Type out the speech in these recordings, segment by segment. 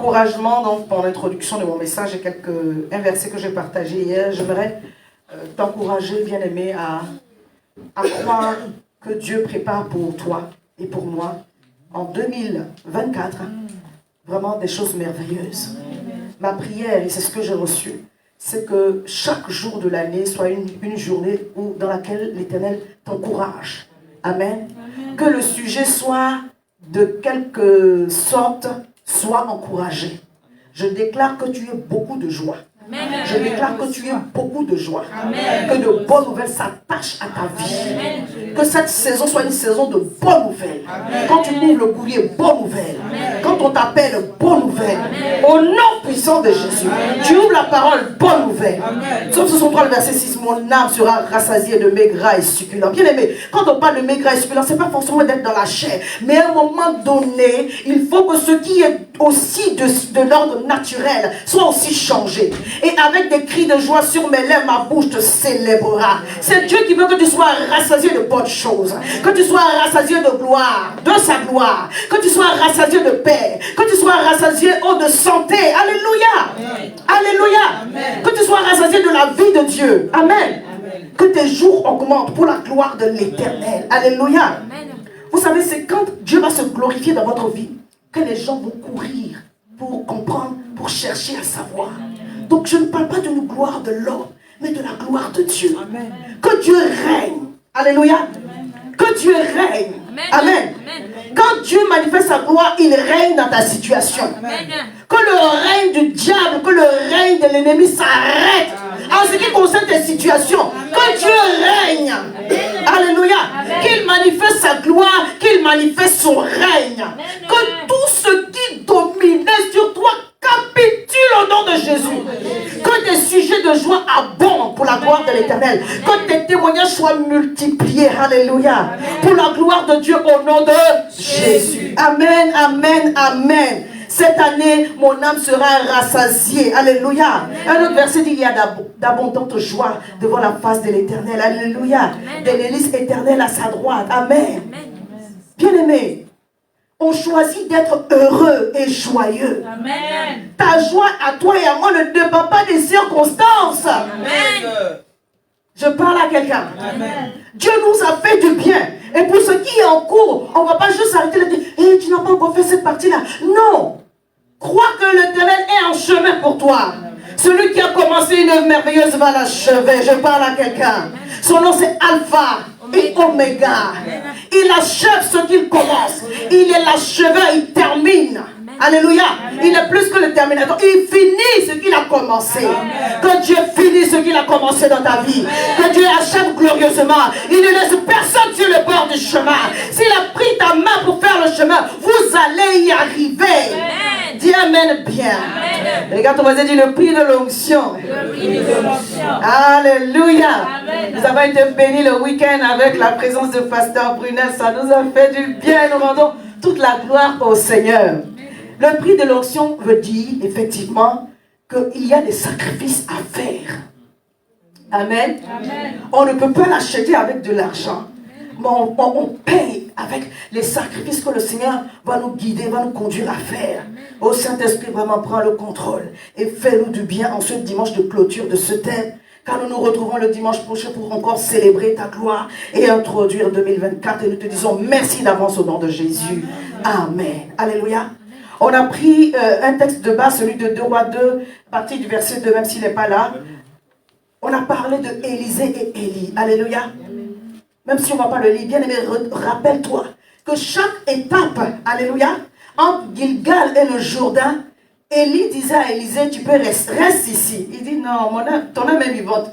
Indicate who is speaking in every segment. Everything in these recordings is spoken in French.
Speaker 1: encouragement, donc pour l'introduction de mon message, j'ai un verset que j'ai partagé hier. J'aimerais t'encourager, bien-aimé, à croire que Dieu prépare pour toi et pour moi en 2024 vraiment des choses merveilleuses. Ma prière, et c'est ce que j'ai reçu, c'est que chaque jour de l'année soit une journée dans laquelle l'Éternel t'encourage. Amen. Que le sujet soit de quelque sorte, soit encouragé. Je déclare que tu aies beaucoup de joie. Amen. Je déclare que tu aies beaucoup de joie. Amen. Que de bonnes nouvelles s'attachent à ta vie. Amen. Que cette saison soit une saison de bonnes nouvelles. Amen. Quand tu ouvres le courrier, bonnes nouvelles. Amen. Quand on t'appelle, bonnes nouvelles. Amen. Au nom puissant de Jésus. Amen. Tu ouvres la parole, bonnes nouvelles. Psaume 63, le verset 6, mon âme sera rassasiée de mets gras et succulents. Bien aimé, quand on parle de mets gras et succulents, ce n'est pas forcément d'être dans la chair. Mais à un moment donné, il faut que ce qui est aussi de l'ordre naturel soit aussi changé. Et avec des cris de joie sur mes lèvres, ma bouche te célébrera. C'est Dieu qui veut que tu sois rassasié de bonnes choses. Que tu sois rassasié de gloire, de sa gloire. Que tu sois rassasié de paix. Que tu sois rassasié de santé. Alléluia. Amen. Alléluia. Amen. Que tu sois rassasié de la vie de Dieu. Amen. Amen. Que tes jours augmentent pour la gloire de l'Éternel. Alléluia. Amen. Vous savez, c'est quand Dieu va se glorifier dans votre vie que les gens vont courir pour comprendre, pour chercher à savoir. Donc je ne parle pas d'une gloire de l'homme, mais de la gloire de Dieu. Amen. Que Dieu règne. Alléluia. Amen. Que Dieu règne. Amen. Amen. Amen. Quand Dieu manifeste sa gloire, il règne dans ta situation. Amen. Que le règne du diable, que le règne de l'ennemi s'arrête. En ce qui concerne tes situations, que Dieu règne. Amen. Alléluia. Qu'il manifeste sa gloire, qu'il manifeste son règne. Amen. Que tout ce qui dominait sur toi capitule au nom de Jésus. Que tes sujets de joie abondent pour la gloire de l'Éternel. Que tes témoignages soient multipliés. Alléluia. Pour la gloire de Dieu au nom de Jésus. Amen, amen, amen. Cette année, mon âme sera rassasiée. Alléluia. Un autre verset dit, il y a d'abondantes joies devant la face de l'Éternel. Alléluia. De l'hélice éternelle à sa droite. Amen. Bien-aimé, on choisit d'être heureux et joyeux. Amen. Ta joie à toi et à moi ne dépend pas des circonstances. Amen. Je parle à quelqu'un. Dieu nous a fait du bien. Et pour ce qui est en cours, on ne va pas juste s'arrêter et dire, hey, tu n'as pas encore fait cette partie-là. Non. Crois que l'Éternel est en chemin pour toi. Celui qui a commencé une œuvre merveilleuse va l'achever. Je parle à quelqu'un. Son nom c'est Alpha et Oméga. Il achève ce qu'il commence. Il est l'acheveur, il termine. Alléluia. Il est plus que le terminateur. Il finit ce qu'il a commencé. Que Dieu finisse ce qu'il a commencé dans ta vie. Que Dieu achève glorieusement. Il ne laisse personne sur le bord du chemin. S'il a pris ta main pour faire le chemin, vous allez y arriver. Amen. Dis Amen bien. Amen. Regarde ton voisin, dit le prix de l'onction. Alléluia. Amen. Nous avons été bénis le week-end avec la présence de Pasteur Brunel. Ça nous a fait du bien. Nous rendons toute la gloire au Seigneur. Le prix de l'onction veut dire effectivement qu'il y a des sacrifices à faire. Amen. Amen. On ne peut pas l'acheter avec de l'argent. Mais on paye avec les sacrifices que le Seigneur va nous guider, va nous conduire à faire. Au Saint-Esprit, vraiment prends le contrôle et fais-nous du bien en ce dimanche de clôture de ce thème. Car nous nous retrouvons le dimanche prochain pour encore célébrer ta gloire et introduire 2024. Et nous te disons merci d'avance au nom de Jésus. Amen. Alléluia. On a pris un texte de base, celui de 2 Rois 2, à partir du verset 2, même s'il n'est pas là. On a parlé de Élisée et Élie. Alléluia. Même si on ne va pas le lire, bien aimé, rappelle-toi que chaque étape, alléluia, entre Gilgal et le Jourdain, Élie disait à Élisée, tu peux reste ici. Il dit, non, ton âme est vivante.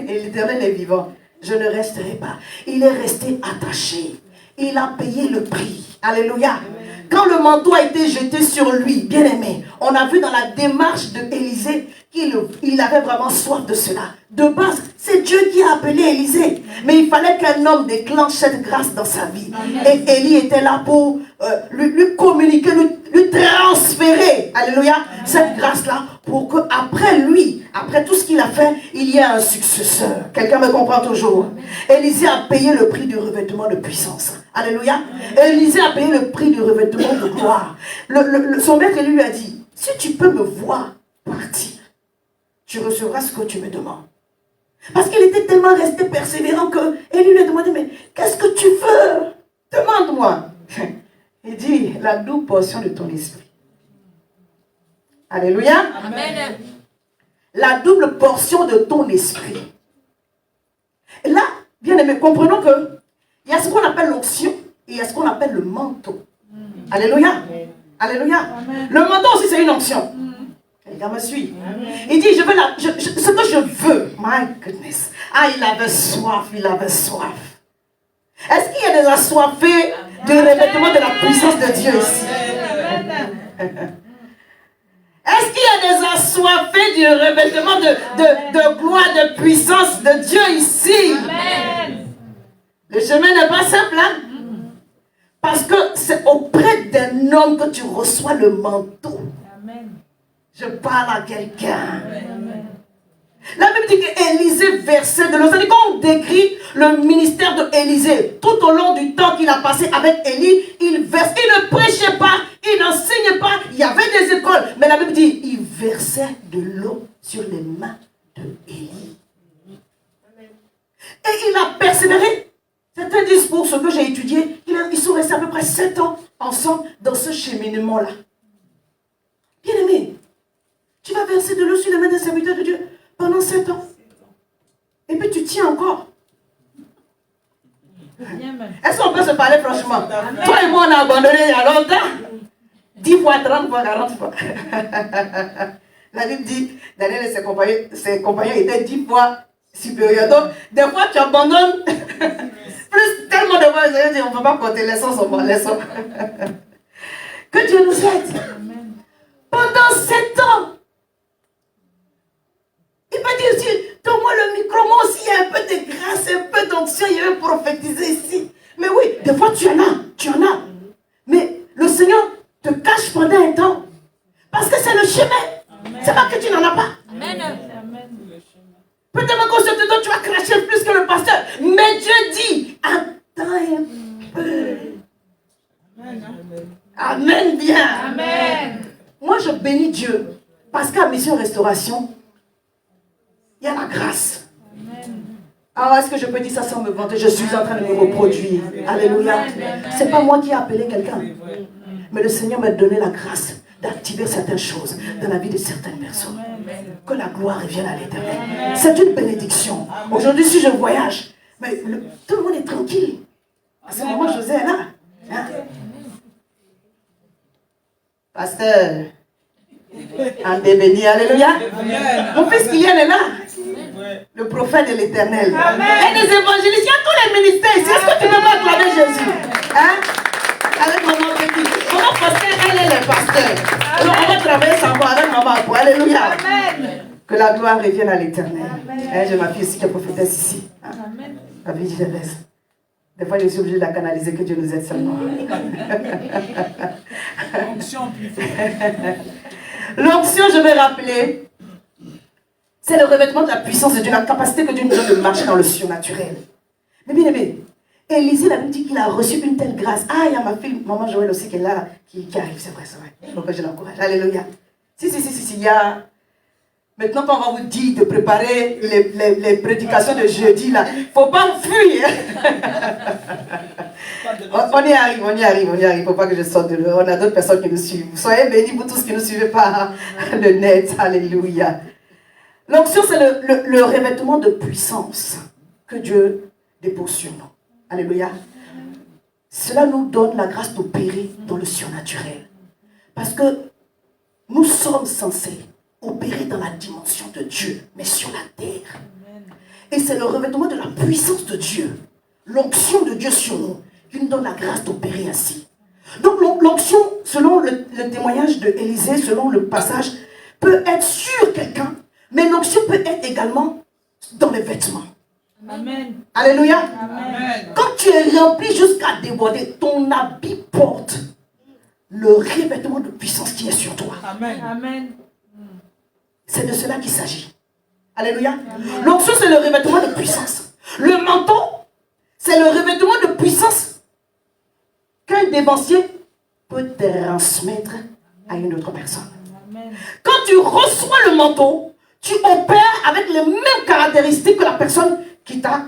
Speaker 1: Et l'Éternel est vivant. Je ne resterai pas. Il est resté attaché. Il a payé le prix. Alléluia. Quand le manteau a été jeté sur lui, bien aimé, on a vu dans la démarche de Élisée qu'il avait vraiment soif de cela. De base, c'est Dieu qui a appelé Élisée. Mais il fallait qu'un homme déclenche cette grâce dans sa vie. Amen. Et Élie était là pour lui communiquer, lui transférer, alléluia, cette grâce-là, pour qu'après lui, après tout ce qu'il a fait, il y ait un successeur. Quelqu'un me comprend toujours? Élisée a payé le prix du revêtement de puissance. Alléluia. Élisée a payé le prix du revêtement de gloire. Son maître lui a dit, si tu peux me voir partir, tu recevras ce que tu me demandes. Parce qu'il était tellement resté persévérant que Élie lui a demandé, mais qu'est-ce que tu veux? Demande-moi. Il dit, la double portion de ton esprit. Alléluia.
Speaker 2: Amen.
Speaker 1: La double portion de ton esprit. Et là, bien aimé, comprenons que il y a ce qu'on appelle l'onction et il y a ce qu'on appelle le manteau. Alléluia. Alléluia. Amen. Le manteau aussi, c'est une onction. Quelqu'un me suit. Il dit, ce que je veux. My goodness. Ah, il avait soif, il avait soif. Est-ce qu'il y a des assoiffés du revêtement de la puissance de Dieu ici? Est-ce qu'il y a des assoiffés du revêtement de gloire, de puissance de Dieu ici? Amen. Le chemin n'est pas simple, hein? Parce que c'est auprès d'un homme que tu reçois le manteau. Amen. Je parle à quelqu'un. La Bible dit qu'Élisée versait de l'eau. C'est-à-dire quand on décrit le ministère d'Élisée, tout au long du temps qu'il a passé avec Élie, il verse. Il ne prêchait pas, il n'enseignait pas. Il y avait des écoles. Mais la Bible dit, il versait de l'eau sur les mains d'Élie. Et il a persévéré. Certains disent, pour ce que j'ai étudié, ils sont restés à peu près 7 ans ensemble dans ce cheminement-là. Bien aimé, tu vas verser de l'eau sur les mains des serviteurs de Dieu pendant 7 ans. Et puis tu tiens encore. Est-ce qu'on peut se parler franchement? Toi et moi, on a abandonné il y a longtemps. 10 fois, 30 fois, 40 fois. La Bible dit, Daniel et ses compagnons étaient 10 fois supérieurs. Donc, des fois, tu abandonnes. Plus tellement de fois, on ne peut pas compter. Laissons son mot, laissons. Que Dieu nous aide. Pendant 7 ans. Il m'a dit aussi, donne-moi le micro, moi aussi, il y a un peu de grâce, un peu d'onction, il veut prophétiser ici. Mais oui, des fois tu en as. Mais le Seigneur te cache pendant un temps. Parce que c'est le chemin. C'est pas que tu n'en as pas. Amen. Peut-être que sur tes dos, tu vas cracher plus que le pasteur. Mais Dieu dit, attends un peu. Amen bien. Amen. Moi, je bénis Dieu. Parce qu'à Mission Restauration, il y a la grâce. Alors, est-ce que je peux dire ça sans me vanter? Je suis en train de me reproduire. Alléluia. Ce n'est pas moi qui ai appelé quelqu'un. Mais le Seigneur m'a donné la grâce d'activer certaines choses dans la vie de certaines personnes. Que la gloire revienne à l'Éternel. C'est une bénédiction. Aujourd'hui, si je voyage, mais tout le monde est tranquille. À ce moment, José est là. Hein? Pasteur, un béni, alléluia. Mon fils Kylian est là. Le prophète de l'Éternel. Et des évangélistes, il y a tous les ministères ici. Est-ce que tu peux m'acclamer Jésus? Hein? Avec maman petit. Maman pasteur, elle est le pasteur. Alors on va travailler sa voix avec maman. Alléluia. Amen. Que la gloire revienne à l'Éternel. Hein, j'ai ma fille aussi qui est prophétesse ici. Hein? La vie je laisse. Des fois, je suis obligée de la canaliser, que Dieu nous aide seulement. L'onction, je vais rappeler, c'est le revêtement de la puissance de Dieu, la capacité que Dieu nous donne de marcher dans le surnaturel. Mais bien aimé, Élisée, la Bible dit qu'il a reçu une telle grâce. Ah, il y a ma fille, maman Joël aussi qui est là, qui arrive, c'est vrai. Donc je l'encourage. Alléluia. Si, il y a... Maintenant qu'on va vous dire de préparer les prédications de jeudi, là, il ne faut pas fuir. On y arrive. Il ne faut pas que je sorte de là. On a d'autres personnes qui nous suivent. Soyez bénis pour tous qui nous suivez par le net. Alléluia. L'onction, c'est le revêtement de puissance que Dieu dépose sur nous. Alléluia. Cela nous donne la grâce d'opérer dans le surnaturel. Parce que nous sommes censés opérer dans la dimension de Dieu, mais sur la terre. Et c'est le revêtement de la puissance de Dieu, l'onction de Dieu sur nous, qui nous donne la grâce d'opérer ainsi. Donc l'onction, selon le témoignage de Élisée, selon le passage, peut être sur quelqu'un, mais l'onction peut être également dans les vêtements. Amen. Alléluia. Amen. Quand tu es rempli jusqu'à déborder, ton habit porte le revêtement de puissance qui est sur toi. Amen. Amen. C'est de cela qu'il s'agit. Alléluia. L'onction, c'est le revêtement de puissance. Le manteau, c'est le revêtement de puissance qu'un dévancier peut transmettre à une autre personne. Quand tu reçois le manteau, tu opères avec les mêmes caractéristiques que la personne qui t'a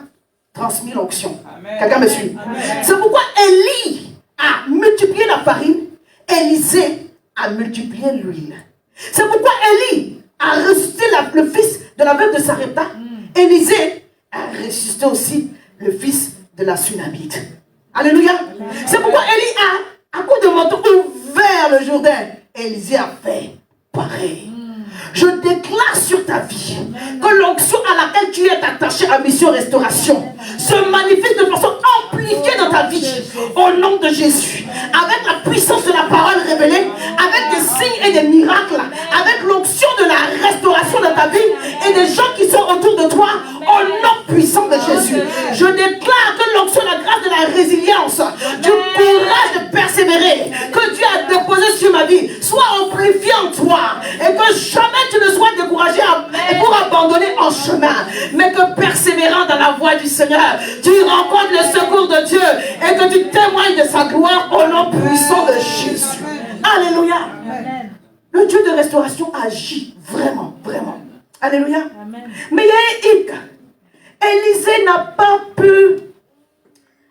Speaker 1: transmis l'onction. Quelqu'un me suit? C'est pourquoi Élie a multiplié la farine, Élisée a multiplié l'huile. C'est pourquoi Élie a ressuscité le fils de la veuve de Sarepta. Élisée a ressuscité aussi le fils de la Sunamite. Alléluia. C'est pourquoi Élie a, à coup de manteau, ouvert le Jourdain. Élisée a fait pareil. Je déclare sur ta vie que l'onction à laquelle tu es attaché à Mission Restauration se manifeste de façon amplifiée dans ta vie au nom de Jésus, avec la puissance de la parole révélée, avec des signes et des miracles, avec l'onction de la restauration dans ta vie et des gens qui sont autour de toi au nom puissant de Jésus. Je déclare que l'onction, la grâce de la résilience, du courage de persévérer que Dieu a déposé sur ma vie soit amplifié en toi et que jamais tu ne sois découragé pour abandonner en chemin, mais que persévérant dans la voie du Seigneur, tu rencontres le secours de Dieu et que tu témoignes de sa gloire au nom puissant de Jésus. Alléluia. Le Dieu de restauration agit vraiment, vraiment. Alléluia. Mais il y a un hic. Élisée n'a pas pu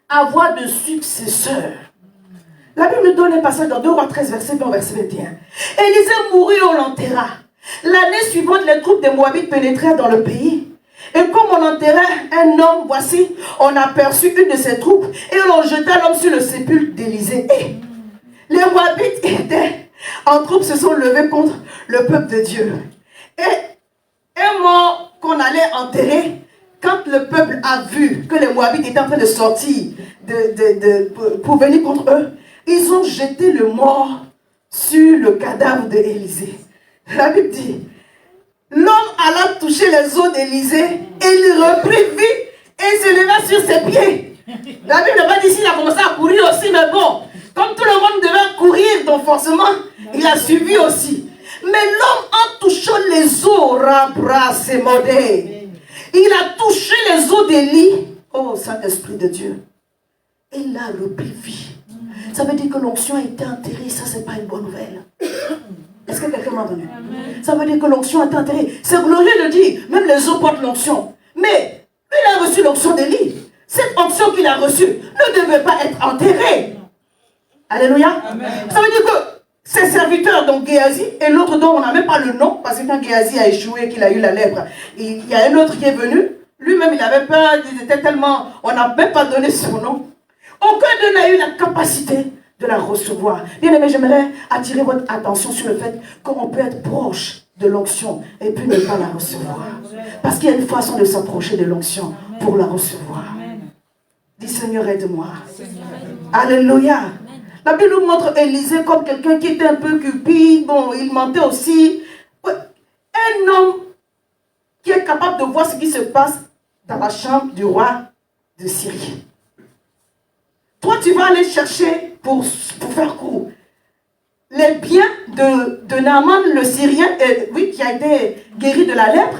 Speaker 1: avoir de successeur. La Bible nous donne un passage dans 2 Rois 13, verset 20, verset 21. Élisée mourut, on l'enterra. L'année suivante, les troupes des Moabites pénétrèrent dans le pays. Et comme on enterrait un homme, voici, on aperçut une de ses troupes et on jeta l'homme sur le sépulcre d'Élisée. Et les Moabites qui étaient en troupe se sont levés contre le peuple de Dieu. Et un mort qu'on allait enterrer, quand le peuple a vu que les Moabites étaient en train de sortir pour venir contre eux, ils ont jeté le mort sur le cadavre d'Élisée. La Bible dit, l'homme alla toucher les os d'Élisée et il reprit vie et se leva sur ses pieds. La Bible n'a pas dit s'il a commencé à courir aussi, mais bon, comme tout le monde devait courir, donc forcément, il a suivi aussi. Mais l'homme, en touchant les os, il a touché les os d'Élie, oh Saint-Esprit de Dieu, et il a repris vie. Ça veut dire que l'onction a été enterrée, ça c'est pas une bonne nouvelle. Est-ce que quelqu'un m'a entendu? Ça veut dire que l'onction a été enterrée. C'est glorieux de dire, même les os portent l'onction. Mais il a reçu l'onction d'Élie. Cette onction qu'il a reçue ne devait pas être enterrée. Alléluia. Amen. Ça veut dire que ses serviteurs, donc Géasi, et l'autre dont on n'a même pas le nom, parce que quand Géasi a échoué, qu'il a eu la lèpre, il y a un autre qui est venu, lui-même il avait peur, il était tellement, on n'a même pas donné son nom. Aucun d'eux n'a eu la capacité de la recevoir. Bien aimé, j'aimerais attirer votre attention sur le fait qu'on peut être proche de l'onction et puis ne pas la recevoir. Parce qu'il y a une façon de s'approcher de l'onction pour la recevoir. Dis Seigneur, aide-moi. Alléluia. La Bible nous montre Élisée comme quelqu'un qui était un peu cupide. Bon, il mentait aussi. Un homme qui est capable de voir ce qui se passe dans la chambre du roi de Syrie. Toi, tu vas aller chercher, pour faire court, les biens de Naaman, le Syrien, qui a été guéri de la lèpre,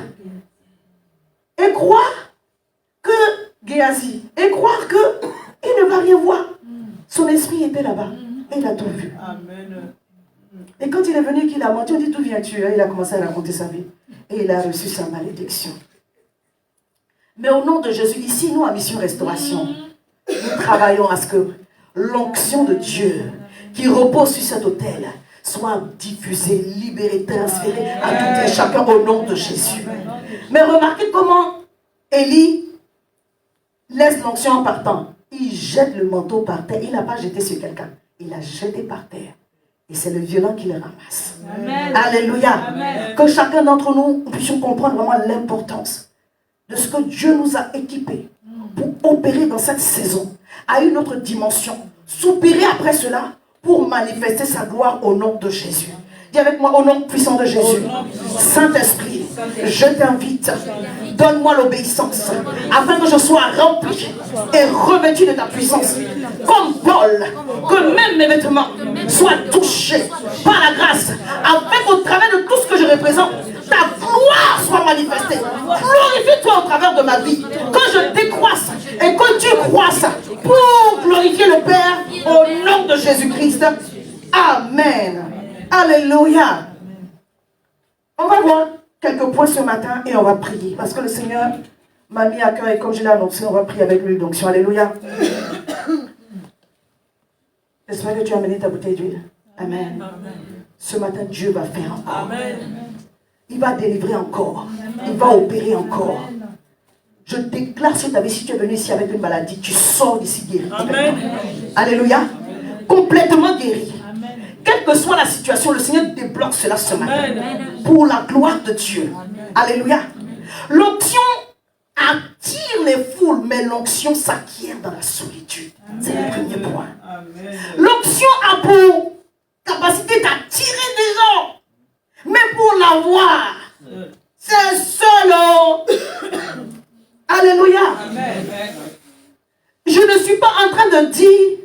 Speaker 1: et croire que Géasi, et croire qu'il ne va rien voir. Son esprit était là-bas, et il a tout vu. Amen. Et quand il est venu, qu'il a menti, on dit, d'où viens-tu? Il a commencé à raconter sa vie, et il a reçu sa malédiction. Mais au nom de Jésus, ici, nous, à Mission Restauration, nous travaillons à ce que l'onction de Dieu qui repose sur cet autel soit diffusée, libérée, transférée à tout et chacun au nom de Jésus. Mais remarquez comment Élie laisse l'onction en partant. Il jette le manteau par terre. Il n'a pas jeté sur quelqu'un. Il l'a jeté par terre. Et c'est le violent qui le ramasse. Amen. Alléluia. Amen. Que chacun d'entre nous puissions comprendre vraiment l'importance de ce que Dieu nous a équipés pour opérer dans cette saison à une autre dimension, soupirer après cela pour manifester sa gloire au nom de Jésus. Dis avec moi, au nom puissant de Jésus. Saint-Esprit, je t'invite, donne-moi l'obéissance afin que je sois rempli et revêtu de ta puissance. Comme Paul, que même mes vêtements soient touchés par la grâce, afin qu'au travers de tout ce que je représente, ta gloire soit manifestée. Glorifie-toi au travers de ma vie. Que je décroisse et que tu croisses pour glorifier le Père au nom de Jésus-Christ. Amen. Alléluia. point ce matin et on va prier. Parce que le Seigneur m'a mis à cœur et comme je l'ai annoncé, on va prier avec lui. Donc, alléluia. J'espère que tu as amené ta bouteille d'huile. Amen. Amen. Ce matin, Dieu va faire encore. Amen. Il va délivrer encore. Amen. Il va opérer encore. Amen. Je déclare sur ta vie, si tu es venu ici avec une maladie, tu sors d'ici guéri. Amen. Alléluia. Amen. Complètement guéri. Amen. Quelle que soit la situation, le Seigneur débloque cela ce matin. Amen. Pour la gloire de Dieu. Amen. Alléluia. L'onction attire les foules, mais l'onction s'acquiert dans la solitude. C'est le premier point. L'onction a pour capacité d'attirer des gens, mais pour l'avoir, c'est seul. Alléluia. Amen. Je ne suis pas en train de dire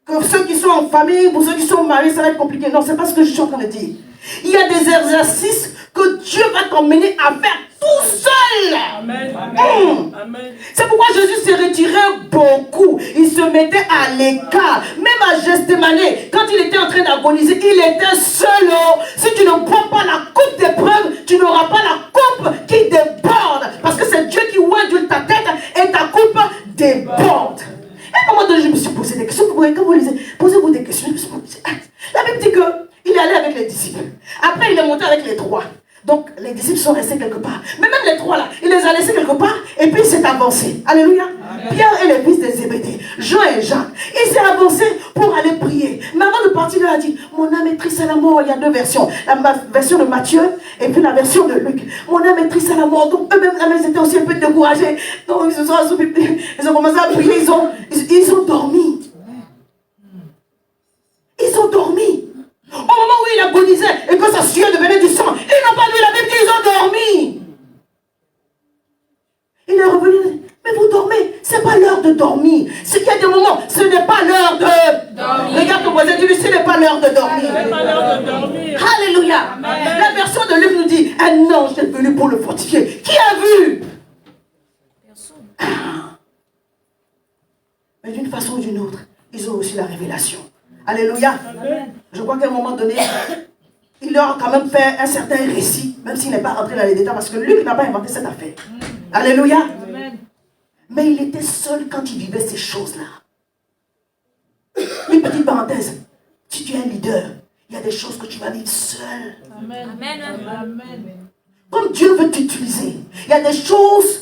Speaker 1: que ceux qui sont en famille, pour ceux qui sont mariés, ça va être compliqué. Non, c'est pas ce que je suis en train de dire. Il y a des exercices que Dieu va t'emmener à faire tout seul. Amen. Amen. C'est pourquoi Jésus s'est retiré beaucoup. Il se mettait à l'écart. Même à Gethsémane, quand il était en train d'agoniser, il était seul. Si tu ne prends pas la coupe d'épreuve, tu n'auras pas la coupe qui déborde. Parce que c'est Dieu qui oint ta tête et ta coupe déborde. Et à un moment donné, je me suis posé des questions. Quand vous lisez, posez-vous des questions. La Bible dit qu'il est allé avec les disciples. Après, il est monté avec les 3. Donc, les disciples sont restés quelque part. Mais même les 3 là, il les a laissés quelque part et puis il s'est avancé. Alléluia. Amen. Pierre et les fils de Zébédée, Jean et Jacques. Il s'est avancé pour aller prier. Mais avant de partir, il a dit, mon âme est triste à la mort. Il y a 2 versions. La version de Matthieu et puis la version de Luc. Mon âme est triste à la mort. Donc, eux-mêmes, ils étaient aussi un peu découragés. Donc, ils se sont assoupis. Ils ont commencé à prier. Ils ont dormi. Ils ont dormi. Au moment où il agonisait et que sa sueur devenait du sang, ils n'ont pas lu la Bible, ils ont dormi. Il est revenu, mais vous dormez, ce n'est pas l'heure de dormir. C'est qu'il y a des moments, ce n'est pas l'heure de dormir. Regarde ton voisin, dis-lui, ce n'est pas l'heure de dormir. Ce n'est pas l'heure de dormir. Alléluia. Amen. La version de Luc nous dit, un ange est venu pour le fortifier. Qui a vu? Personne. Mais d'une façon ou d'une autre, ils ont reçu la révélation. Alléluia. Amen. Je crois qu'à un moment donné, il leur a quand même fait un certain récit, même s'il n'est pas rentré dans les détails, parce que Luc n'a pas inventé cette affaire. Alléluia. Amen. Mais il était seul quand il vivait ces choses-là. Une petite parenthèse. Si tu es un leader, il y a des choses que tu vas vivre seul. Amen. Amen. Comme Dieu veut t'utiliser, il y a des choses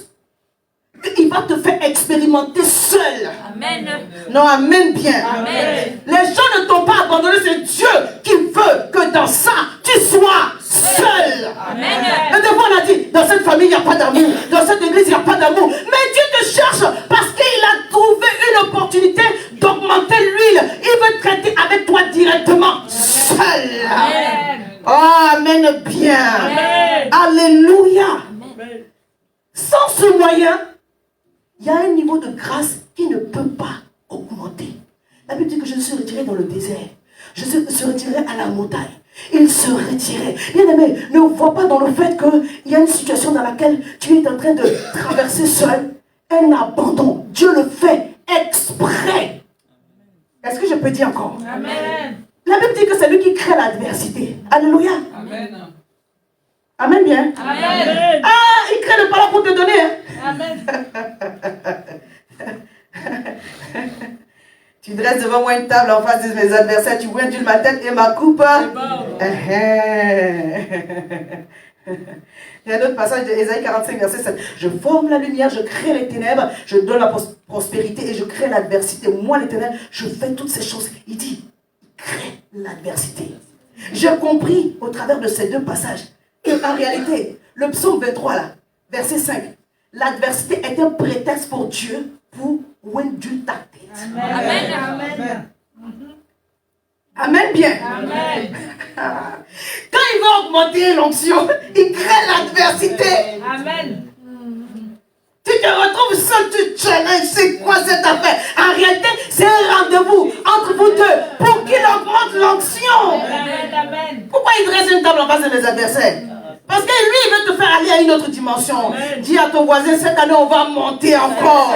Speaker 1: qu'il va te faire expérimenter seul. Amen. Non, amen bien. Amen. Les gens ne t'ont pas abandonné, c'est Dieu qui veut que dans ça, tu sois seul. Amen. Et des fois, on a dit, dans cette famille, il n'y a pas d'amour. Dans cette église, il n'y a pas d'amour. Mais Dieu te cherche parce qu'il a trouvé une opportunité d'augmenter l'huile. Il veut traiter avec toi directement seul. Amen. Oh, amen bien. Amen. Alléluia. Amen. Sans ce moyen, il y a un niveau de grâce qui ne peut pas augmenter. La Bible dit que je suis retiré dans le désert. Je suis retiré à la montagne. Il se retirait. Bien aimé, ne vois pas dans le fait qu'il y a une situation dans laquelle tu es en train de traverser seul un abandon. Dieu le fait exprès. Est-ce que je peux dire encore? Amen. La Bible dit que c'est lui qui crée l'adversité. Alléluia. Amen. Amen bien. Amen. Ah, il crée le palais pour te donner. Amen. Tu dresses devant moi une table en face de mes adversaires, tu vois ma tête et ma coupe. Bon. Il y a un autre passage de Ésaïe 45, verset 7. Je forme la lumière, je crée les ténèbres, je donne la prospérité et je crée l'adversité. Moi, l'Éternel, je fais toutes ces choses. Il dit, crée l'adversité. J'ai compris au travers de ces 2 passages qu'en réalité, le psaume 23, là, verset 5, l'adversité est un prétexte pour Dieu pour oindre ta tête. Amen. Amen. Amen bien. Amen. Quand il veut augmenter l'onction, il crée l'adversité. Amen. Tu te retrouves seul, tu challenges, c'est quoi cette affaire? En réalité, c'est un rendez-vous entre vous deux pour qu'il augmente l'onction. Amen. Pourquoi il dresse une table en face de mes adversaires? Parce que lui, il veut te faire aller à une autre dimension. Amen. Dis à ton voisin, cette année, on va monter encore.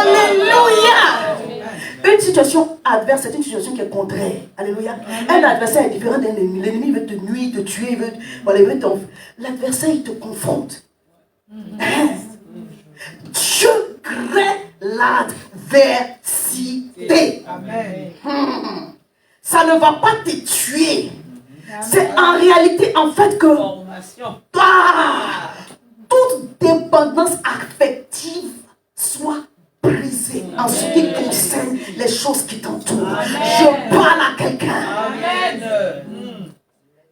Speaker 1: Alléluia. Une situation adverse, c'est une situation qui est contraire. Alléluia. Un adversaire est différent d'un ennemi. L'ennemi veut te nuire, te tuer, l'adversaire, il te confronte. Dieu crée l'adversité. Ça ne va pas te tuer. C'est en réalité, en fait, que toute dépendance affective soit brisée en ce qui concerne les choses qui t'entourent. Je parle à quelqu'un.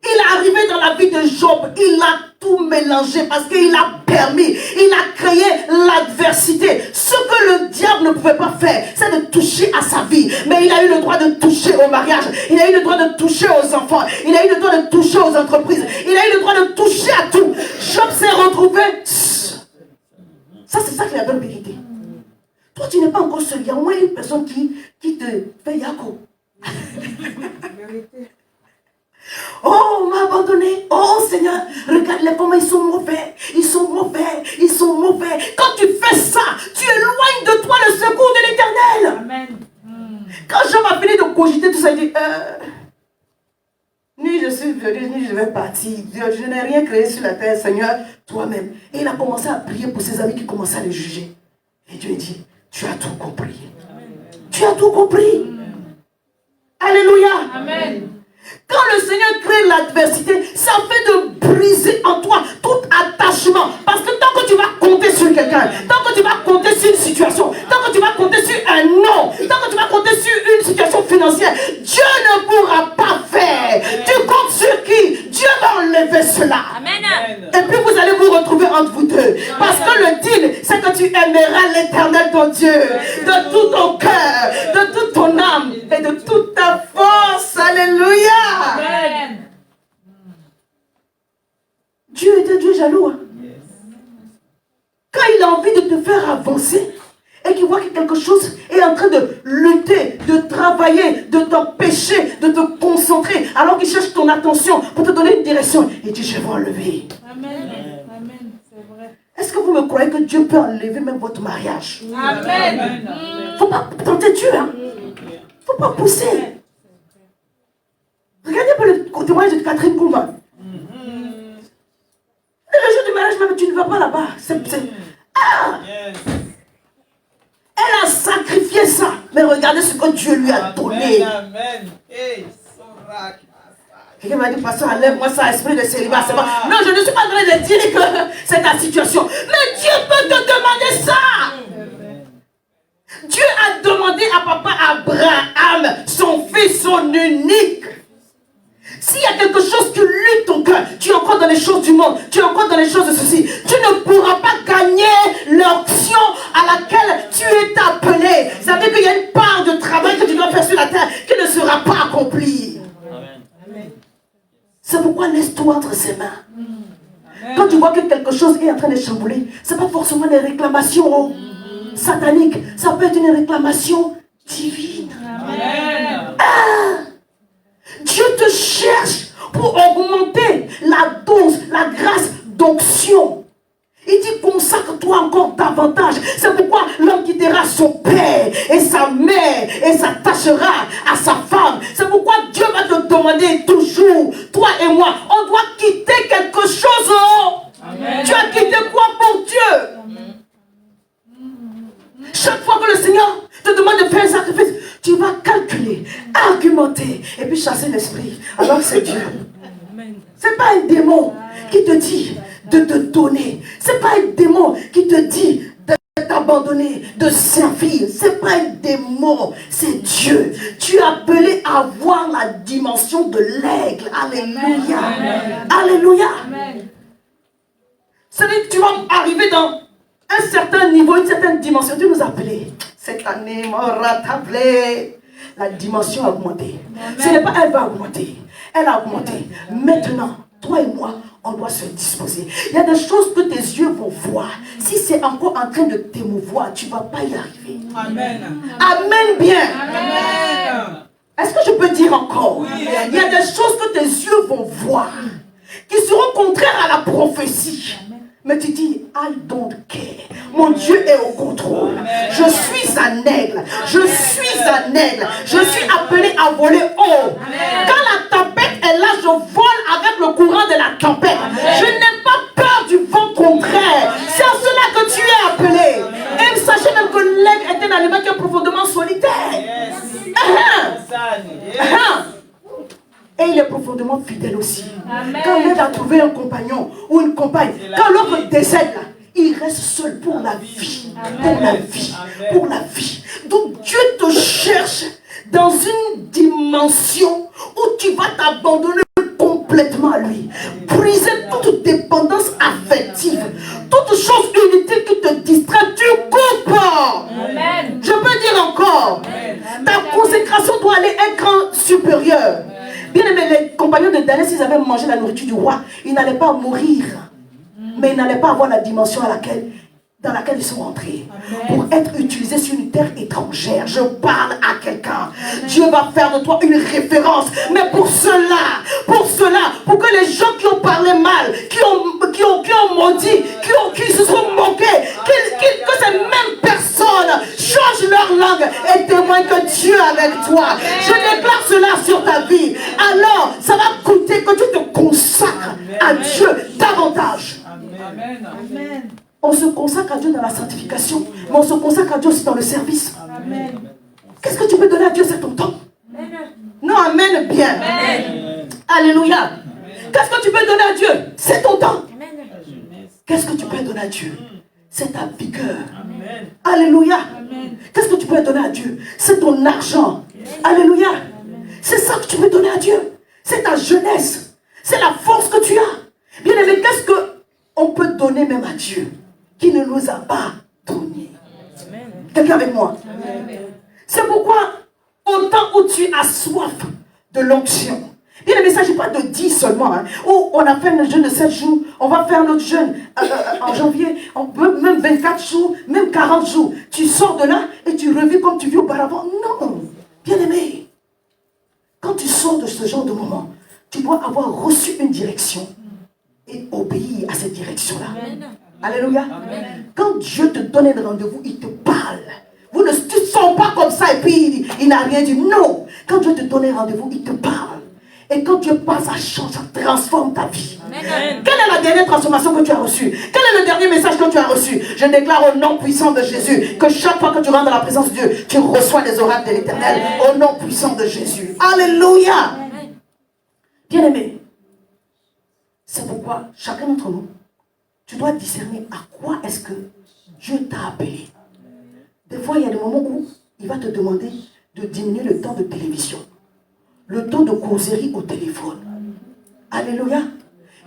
Speaker 1: Il est arrivé dans la vie de Job, il a tout mélangé parce qu'il a permis, il a créé l'adversité. Ce que le diable ne pouvait pas faire, c'est de toucher à sa vie. Mais il a eu le droit de toucher au mariage, il a eu le droit de toucher aux enfants, il a eu le droit de toucher aux entreprises, il a eu le droit de toucher à tout. Job s'est retrouvé. Ça, c'est ça qui est la bonne vérité. Toi, tu n'es pas encore seul. Il y a au moins une personne qui te fait Yako. Oh, on m'a abandonné. Oh Seigneur, regarde-les comment ils sont mauvais. Ils sont mauvais. Ils sont mauvais. Quand tu fais ça, tu éloignes de toi le secours de l'Éternel. Amen. Quand Job a fini de cogiter tout ça, il dit ni je suis venu, ni je vais partir. Je n'ai rien créé sur la terre, Seigneur, toi-même. Et il a commencé à prier pour ses amis qui commençaient à le juger. Et Dieu dit, tu as tout compris. Tu as tout compris. Alléluia. Amen. Quand le Seigneur crée l'adversité, ça fait de briser en toi tout attachement. Parce que tant que tu vas compter sur quelqu'un, tant que tu vas compter sur une situation, tant que tu vas compter sur un nom, tant que tu vas compter sur une situation financière, Dieu ne pourra pas faire. Tu comptes sur qui? Dieu va enlever cela. Amen. Et puis vous allez vous retrouver entre vous deux. Parce que le deal, c'est que tu aimeras l'Éternel ton Dieu de tout ton cœur, de toute ton âme et de toute ta force. Alléluia. Amen. Dieu est un Dieu jaloux. Hein? Quand il a envie de te faire avancer et qu'il voit que quelque chose est en train de lutter, de travailler, de t'empêcher, de te concentrer, alors qu'il cherche ton attention pour te donner une direction, il dit je vais enlever. Amen. Amen. C'est vrai. Est-ce que vous me croyez que Dieu peut enlever même votre mariage? Amen. Il ne faut pas tenter Dieu. Hein? Il ne faut pas pousser. Regardez pour le témoignage de Catherine Kouma. Le jour du mariage, même tu ne vas pas là-bas. Elle a sacrifié ça. Mais regardez ce que Dieu lui a donné. Amen. Quelqu'un m'a dit, pasteur, enlève-moi ça, esprit de célibat. C'est pas... Non, je ne suis pas en train de dire que c'est ta situation. Mais Dieu peut te demander ça. Dieu a demandé à papa Abraham, son fils, son unique. S'il y a quelque chose qui lutte ton cœur, tu es encore dans les choses du monde, tu es encore dans les choses de ceci, tu ne pourras pas gagner l'option à laquelle tu es appelé. Ça veut dire qu'il y a une part de travail que tu dois faire sur la terre qui ne sera pas accomplie. C'est pourquoi laisse-toi entre ses mains. Quand tu vois que quelque chose est en train de chambouler, ce n'est pas forcément des réclamations sataniques, ça peut être une réclamation divine. Amen. Dieu te cherche pour augmenter la dose, la grâce d'onction. Il dit consacre-toi encore davantage. C'est pourquoi l'homme quittera son père et sa mère et s'attachera à sa femme. C'est pourquoi Dieu va te demander toujours, toi et moi, on doit quitter quelque chose. Amen. Tu as quitté quoi pour Dieu? Amen. Chaque fois que le Seigneur te demande de faire un sacrifice, tu vas calculer, argumenter et puis chasser l'esprit. Alors que c'est Dieu. Ce n'est pas un démon qui te dit de te donner. Ce n'est pas un démon qui te dit de t'abandonner, de servir. Ce n'est pas un démon, c'est Dieu. Tu es appelé à voir la dimension de l'aigle. Alléluia. Amen. Alléluia. C'est-à-dire que tu vas arriver dans un certain niveau, une certaine dimension. Dieu nous a appelés. Cette année, la dimension a augmenté. Ce n'est pas elle va augmenter. Elle a augmenté. Maintenant, toi et moi, on doit se disposer. Il y a des choses que tes yeux vont voir. Si c'est encore en train de t'émouvoir, tu ne vas pas y arriver. Amen. Amen bien. Amen. Est-ce que je peux dire encore? Oui. Il y a des choses que tes yeux vont voir qui seront contraires à la prophétie. Mais tu dis, I don't care. Mon Dieu est au contrôle. Je suis un aigle. Je suis un aigle. Je suis appelé à voler haut. Quand la tempête est là, je vole avec le courant de la tempête. Je n'ai pas peur du vent contraire. C'est à cela que tu es appelé. Et sachez même que l'aigle est un animal qui est profondément solitaire. Et il est profondément fidèle aussi. Amen. Quand l'aigle a trouvé un compagnon ou une compagne, quand l'autre décède là, il reste seul pour la vie. Amen. Pour la vie. Amen. Pour la vie. Donc Dieu te cherche dans une dimension où tu vas t'abandonner complètement à lui. Briser toute dépendance affective. Toute chose inutile qui te distrait, tu coupes. Amen. Je peux dire encore. Amen. Ta consécration doit aller un cran supérieur. Bien aimé, les compagnons de Daniel, s'ils avaient mangé la nourriture du roi, ils n'allaient pas mourir. Mais ils n'allaient pas avoir la dimension dans laquelle ils sont rentrés. Pour être utilisés sur une terre étrangère. Je parle à quelqu'un. Dieu va faire de toi une référence. Mais pour cela, pour que les gens qui ont parlé mal, qui ont maudit, qui se sont moqués, que ces mêmes personnes changent leur langue et témoignent que Dieu est avec toi. Je déclare cela sur ta vie. Alors, ça va coûter que tu te consacres à Dieu davantage. Amen. Amen. On se consacre à Dieu dans la sanctification, mais on se consacre à Dieu aussi dans le service. Amen. Qu'est-ce que tu peux donner à Dieu, c'est ton temps? Amen. Non, amen bien. Amen. Alléluia. Qu'est-ce que tu peux donner à Dieu? C'est ton temps. Amen. Qu'est-ce que tu peux donner à Dieu? C'est ta vigueur. Amen. Alléluia. Qu'est-ce que tu peux donner à Dieu? C'est ton argent. Amen. Alléluia. Amen. C'est ça que tu peux donner à Dieu. C'est ta jeunesse. C'est la force que tu as. Bien aimé, qu'est-ce qu'on peut donner même à Dieu qui ne nous a pas donné? Quelqu'un avec moi? Amen. C'est pourquoi, au temps où tu as soif de l'onction, bien aimé, il ne s'agit pas de 10 seulement, hein, où on a fait un jeûne de 7 jours, on va faire notre jeûne en janvier, même 24 jours, même 40 jours. Tu sors de là et tu revis comme tu vis auparavant. Non, bien aimé, quand tu sors de ce genre de moment, tu dois avoir reçu une direction et obéir à cette direction-là. Alléluia. Amen. Quand Dieu te donne un rendez-vous, il te parle. Tu ne sens pas comme ça et puis il n'a rien dit. Non. Quand Dieu te donne un rendez-vous, il te parle. Et quand Dieu parle, ça change, ça transforme ta vie. Amen. Quelle est la dernière transformation que tu as reçue? Quel est le dernier message que tu as reçu? Je déclare au nom puissant de Jésus que chaque fois que tu rentres dans la présence de Dieu, tu reçois les oracles de l'Éternel. Au nom puissant de Jésus. Alléluia. Bien aimé, c'est pourquoi chacun d'entre nous, tu dois discerner à quoi est-ce que Dieu t'a appelé. Des fois, il y a des moments où il va te demander de diminuer le temps de télévision, le temps de causerie au téléphone. Alléluia.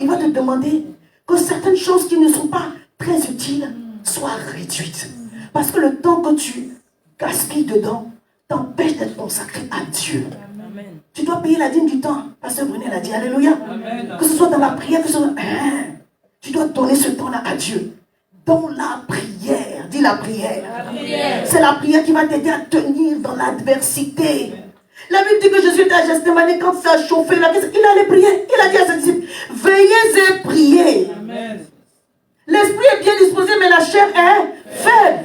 Speaker 1: Il va te demander que certaines choses qui ne sont pas très utiles soient réduites. Parce que le temps que tu gaspilles dedans t'empêche d'être consacré à Dieu. Amen. Tu dois payer la dîme du temps. Pasteur Brunel a dit Alléluia. Amen. Que ce soit dans la prière, que ce soit... Tu dois donner ce temps-là à Dieu. Dans la prière. Dis la prière. C'est la prière qui va t'aider à tenir dans l'adversité. La Bible dit que Jésus était à Gethsémani quand ça a chauffé. Il allait prier. Il a dit à ses disciples, veillez et priez. L'esprit est bien disposé, mais la chair est faible.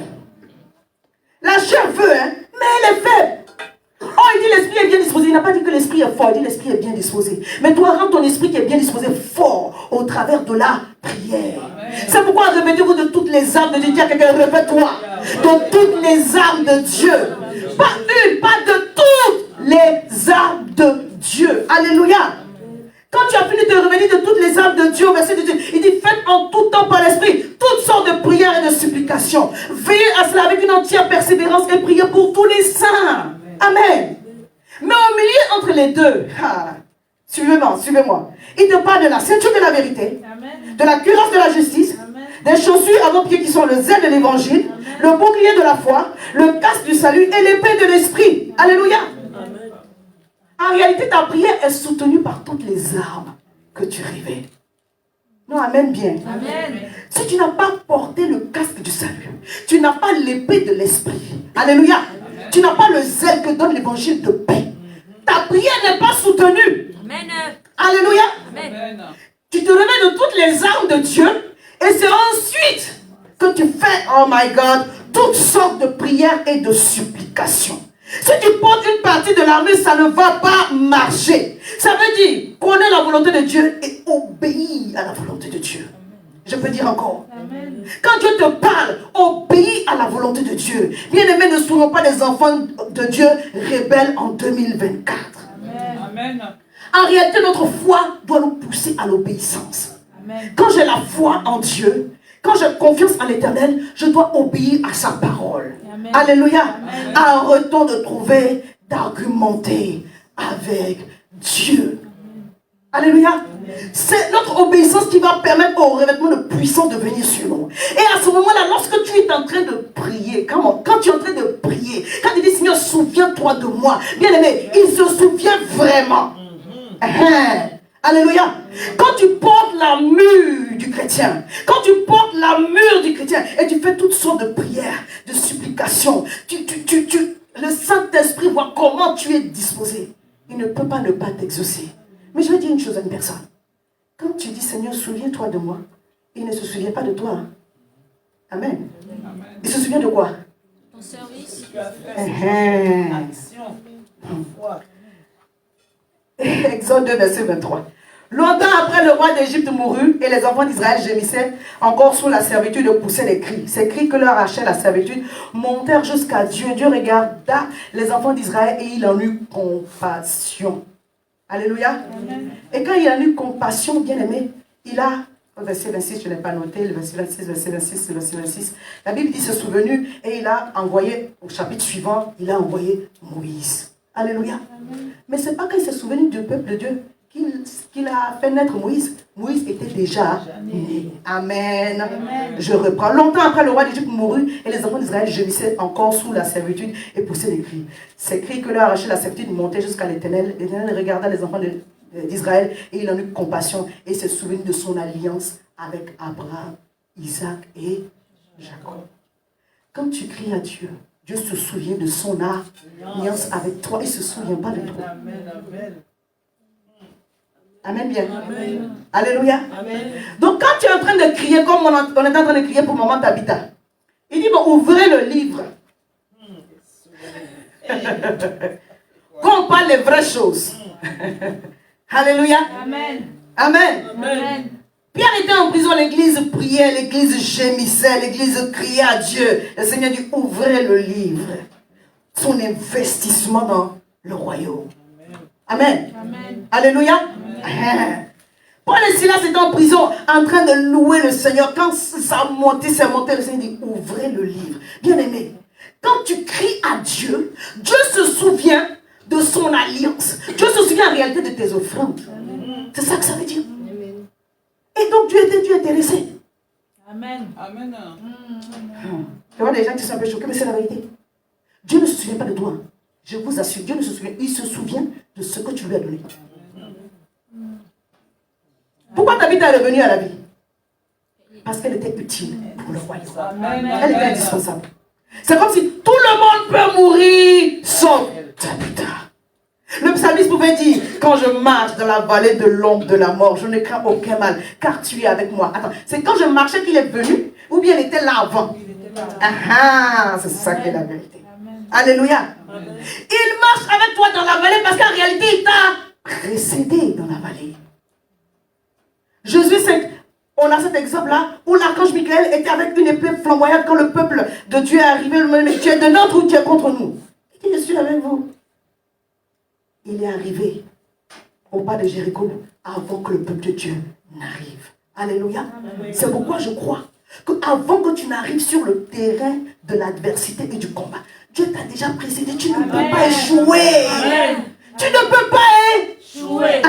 Speaker 1: La chair veut, hein, mais elle est faible. Oh, il dit l'esprit est bien disposé. Il n'a pas dit que l'esprit est fort. Il dit l'esprit est bien disposé. Mais toi, rends ton esprit qui est bien disposé fort au travers de la prière. C'est pourquoi répétez-vous de toutes les armes de Dieu. Dis à quelqu'un, répète-toi. De toutes les armes de Dieu. Pas une, pas de toutes les armes de Dieu. Alléluia. Quand tu as fini de revenir de toutes les armes de Dieu, au verset de Dieu, il dit faites en tout temps par l'esprit toutes sortes de prières et de supplications. Veillez à cela avec une entière persévérance et priez pour tous les saints. Amen. Mais au milieu entre les deux, suivez-moi, suivez-moi. Il te parle de la ceinture de la vérité, amen, de la cuirasse de la justice, amen, des chaussures à vos pieds qui sont le zèle de l'évangile, le bouclier de la foi, le casque du salut et l'épée de l'esprit. Alléluia. Amen. En réalité, ta prière est soutenue par toutes les armes que tu rêvais. Non, amen bien. Amen. Si tu n'as pas porté le casque du salut, tu n'as pas l'épée de l'esprit. Alléluia. Amen. Tu n'as pas le zèle que donne l'évangile de paix. Ta prière n'est pas soutenue. Amen. Alléluia. Amen. Tu te remets de toutes les armes de Dieu Et c'est ensuite que tu fais, oh my God, toutes sortes de prières et de supplications. Si tu portes une partie de l'armure, ça ne va pas marcher. Ça veut dire, connais la volonté de Dieu et obéis à la volonté de Dieu. Je peux dire encore. Amen. Quand Dieu te parle, obéis à la volonté de Dieu. Bien-aimés, ne soyons pas des enfants de Dieu rebelles en 2024. Amen. En réalité, notre foi doit nous pousser à l'obéissance. Quand j'ai la foi en Dieu, quand j'ai confiance en l'Éternel, je dois obéir à sa parole. Amen. Alléluia. Amen. Arrêtons de trouver, d'argumenter avec Dieu. Amen. Alléluia. C'est notre obéissance qui va permettre au revêtement de puissance de venir sur nous. Et à ce moment-là, lorsque tu es en train de prier, quand tu es en train de prier, quand tu dis Seigneur, souviens-toi de moi, bien aimé, il se souvient vraiment. Alléluia. Quand tu portes la mure du chrétien, quand tu portes la mure du chrétien et tu fais toutes sortes de prières, de supplications, le Saint-Esprit voit comment tu es disposé. Il ne peut pas ne pas t'exaucer. Mais je vais dire une chose à une personne. Quand tu dis Seigneur, souviens-toi de moi, il ne se souvient pas de toi. Hein? Amen. Amen. Il se souvient de quoi? Ton service. Exode 2, verset 23. Longtemps après, le roi d'Égypte mourut et les enfants d'Israël gémissaient encore sous la servitude et poussaient des cris. Ces cris que leur arrachait la servitude montèrent jusqu'à Dieu. Dieu regarda les enfants d'Israël et il en eut compassion. Alléluia. Amen. Et quand il en eut compassion, bien aimé, il a, au verset 26, je n'ai pas noté, le verset 26, verset 26, le verset 26, la Bible dit, se souvenu et il a envoyé, au chapitre suivant, il a envoyé Moïse. Alléluia. Amen. Mais ce n'est pas quand il s'est souvenu du peuple de Dieu qu'il a fait naître Moïse. Moïse était déjà né. Amen. Amen. Je reprends. Longtemps après, le roi d'Égypte mourut et les enfants d'Israël gémissaient encore sous la servitude et poussaient des cris. Ces cris que leur arrachait la servitude montaient jusqu'à l'Éternel. L'Éternel regarda les enfants d'Israël et il en eut compassion et se souvint de son alliance avec Abraham, Isaac et Jacob. Quand tu cries à Dieu, Dieu se souvient de son alliance avec toi. Il ne se souvient pas de toi. Amen bien. Amen. Alléluia. Amen. Donc quand tu es en train de crier, comme on est en train de crier pour Maman Tabitha, il dit, bon, ouvrez le livre. Quand on parle des vraies choses. Alléluia. Amen. Amen. Amen. Pierre était en prison, l'église priait, l'église gémissait, l'église criait à Dieu. Le Seigneur dit, ouvrez le livre. Son investissement dans le royaume. Amen. Amen. Alléluia. Amen. Paul et Silas étaient en prison en train de louer le Seigneur. Quand ça a monté, c'est monté, le Seigneur dit, ouvrez le livre. Bien aimé, quand tu cries à Dieu, Dieu se souvient de son alliance. Dieu se souvient en réalité de tes offrandes. C'est ça que ça veut dire. Amen. Et donc Dieu était intéressé. Amen. Amen. Tu vois des gens qui sont un peu choqués, mais c'est la vérité. Dieu ne se souvient pas de toi. Je vous assure, Dieu ne se souvient. Il se souvient de ce que tu lui as donné. Pourquoi Tabitha est revenue à la vie? Parce qu'elle était utile pour le royaume. Elle était indispensable. C'est comme si tout le monde peut mourir sauf Tabitha. Le psalmiste pouvait dire, quand je marche dans la vallée de l'ombre de la mort, je ne crains aucun mal, car tu es avec moi. Attends, c'est quand je marchais qu'il est venu, ou bien il était là avant? C'est ça qui est la vérité. Alléluia. Il marche avec toi dans la vallée parce qu'en réalité, il t'a précédé dans la vallée. Jésus, on a cet exemple-là où l'archange Michael était avec une épée flamboyante quand le peuple de Dieu est arrivé. Mais tu es de notre ou tu es contre nous? Il dit, je suis avec vous. Il est arrivé au pas de Jéricho avant que le peuple de Dieu n'arrive. Alléluia. C'est pourquoi je crois qu'avant que tu n'arrives sur le terrain de l'adversité et du combat, Dieu t'a déjà précédé. Tu ne peux pas échouer. Amen. Tu ne peux pas échouer.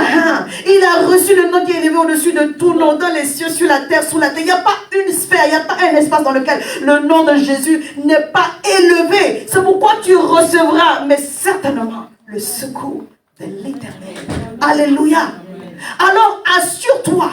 Speaker 1: Il a reçu le nom qui est élevé au-dessus de tout nom, dans les cieux, sur la terre, sous la terre. Il n'y a pas une sphère, il n'y a pas un espace dans lequel le nom de Jésus n'est pas élevé. C'est pourquoi tu recevras, mais certainement, le secours de l'Éternel. Alléluia. Alors assure-toi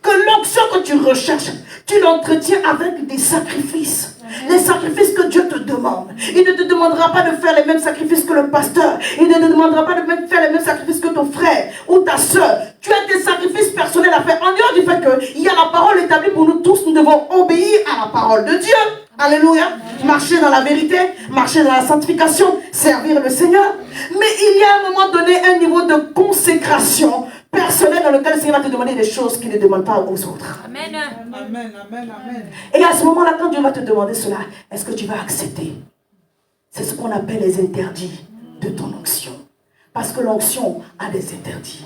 Speaker 1: que l'onction que tu recherches, tu l'entretiens avec des sacrifices. Les sacrifices que Dieu te demande. Il ne te demandera pas de faire les mêmes sacrifices que le pasteur. Il ne te demandera pas de faire les mêmes sacrifices que ton frère ou ta soeur. Tu es as tes sacrifices personnels à faire. En dehors du fait qu'il y a la parole établie pour nous tous, nous devons obéir à la parole de Dieu. Alléluia. Marcher dans la vérité, marcher dans la sanctification, servir le Seigneur. Mais il y a à un moment donné un niveau de consécration personnelle dans lequel le Seigneur va te demander des choses qu'il ne demande pas aux autres.
Speaker 2: Amen.
Speaker 3: Amen, amen, amen.
Speaker 1: Et à ce moment-là, quand Dieu va te demander cela, est-ce que tu vas accepter? C'est ce qu'on appelle les interdits de ton onction. Parce que l'onction a des interdits.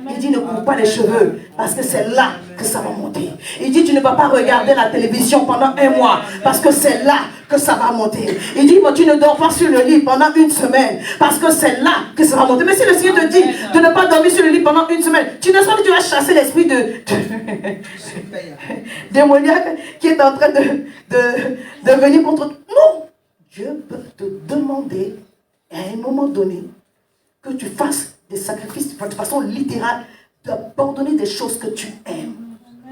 Speaker 1: Il dit ne coupe pas les cheveux parce que c'est là que ça va monter. Il dit tu ne vas pas regarder la télévision pendant un mois parce que c'est là que ça va monter. Il dit tu ne dors pas sur le lit pendant une semaine parce que c'est là que ça va monter. Mais si le Seigneur te dit de ne pas dormir sur le lit pendant une semaine, tu ne sens que tu vas chasser l'esprit de démoniaque qui est en train de venir contre toi. Non, Dieu peut te demander à un moment donné que tu fasses des sacrifices de façon littérale, d'abandonner des choses que tu aimes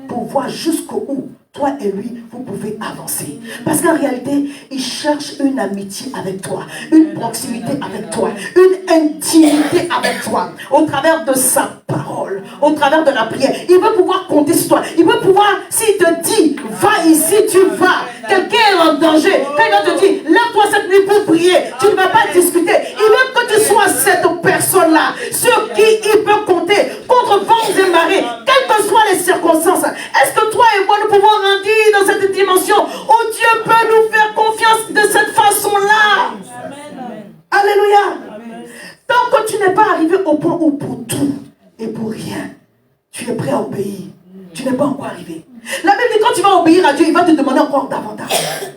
Speaker 1: pour voir jusqu'où toi et lui, vous pouvez avancer. Parce qu'en réalité, il cherche une amitié avec toi, une proximité avec toi, une intimité avec toi, au travers de sa parole, au travers de la prière. Il veut pouvoir compter sur toi. Il veut pouvoir, s'il te dit, va ici, tu vas. Quelqu'un est en danger. Quand il va te dire, lève-toi cette nuit pour prier, tu ne vas pas discuter. Il veut que tu sois cette personne-là, sur qui il peut compter, contre vents et marées, quelles que soient les circonstances. Est-ce que toi et moi, nous pouvons grandir dans cette dimension où Dieu peut nous faire confiance de cette façon-là? Alléluia. Tant que tu n'es pas arrivé au point où pour tout et pour rien, tu es prêt à obéir, tu n'es pas encore arrivé. La Bible dit quand tu vas obéir à Dieu, il va te demander encore davantage.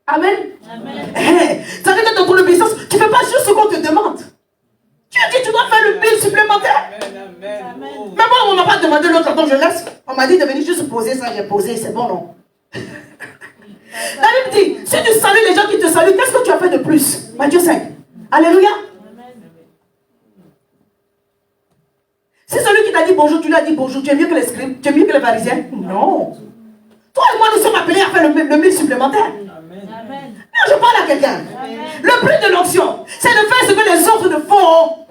Speaker 1: Amen. Amen. Ça veut dire que dans ton obéissance, tu ne fais pas juste ce qu'on te demande. Tu as dit tu dois faire le bill supplémentaire.
Speaker 3: Amen.
Speaker 1: Mais bon, on ne m'a pas demandé l'autre, donc je laisse. On m'a dit de venir juste poser ça, j'ai posé, c'est bon, non? La Bible dit, si tu salues les gens qui te saluent, qu'est-ce que tu as fait de plus? Matthieu 5. Alléluia. Si celui qui t'a dit bonjour, tu lui as dit bonjour, tu es mieux que les scribes, tu es mieux que les pharisiens? Non. Toi et moi, nous sommes appelés à faire le mille supplémentaire.
Speaker 2: Amen.
Speaker 1: Non, je parle à quelqu'un. Le but de l'onction, c'est de faire ce que les autres ne font.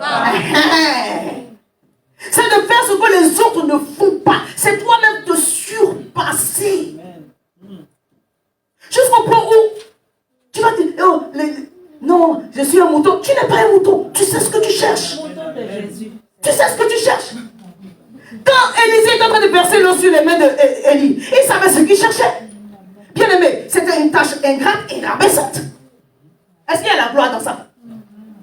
Speaker 1: C'est de faire ce que les autres ne font pas. C'est toi-même te surpasser. Jusqu'au point où tu vas dire, oh, non, je suis un mouton. Tu n'es pas un mouton. Tu sais ce que tu cherches. Tu sais ce que tu cherches. Quand Élisée est en train de verser l'eau sur les mains d'Élie, il savait ce qu'il cherchait. Bien aimé, c'était une tâche ingrate et rabaissante. Est-ce qu'il y a la gloire dans ça?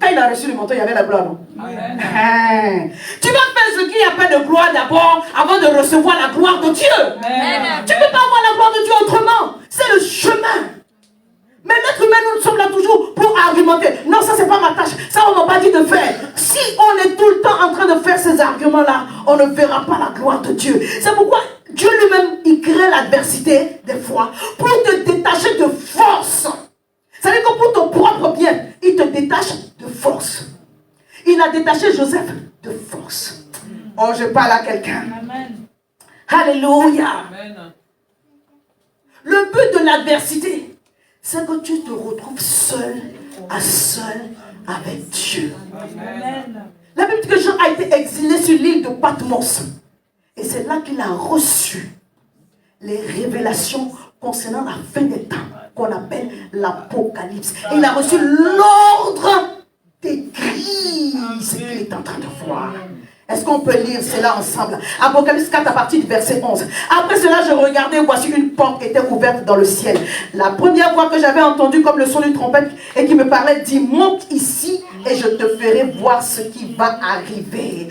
Speaker 1: Quand il a reçu le manteau, il y avait la gloire, non? Tu vas faire ce qu'il y a pas de gloire d'abord avant de recevoir la gloire de Dieu. Tu ne peux pas avoir la gloire de Dieu autrement. C'est le chemin. Mais l'être humain, nous sommes là toujours pour argumenter. Non, ça c'est pas ma tâche. Ça on m'a pas dit de faire. Si on est tout le temps en train de faire ces arguments-là, on ne verra pas la gloire de Dieu. C'est pourquoi Dieu lui-même, il crée l'adversité des fois pour te détacher de force. C'est-à-dire que pour ton propre bien, il te détache de force. Il a détaché Joseph de force. Oh, je parle à quelqu'un. Alléluia. Le but de l'adversité, c'est que tu te retrouves seul avec Dieu. La Bible dit que Jean a été exilé sur l'île de Patmos. Et c'est là qu'il a reçu les révélations concernant la fin des temps, qu'on appelle l'Apocalypse. Et il a reçu l'ordre d'écrire ce qu'il est en train de voir. Est-ce qu'on peut lire cela ensemble? Apocalypse 4 à partir du verset 11. Après cela, je regardais, voici une porte était ouverte dans le ciel. La première voix que j'avais entendue comme le son d'une trompette et qui me parlait dit, monte ici et je te ferai voir ce qui va arriver.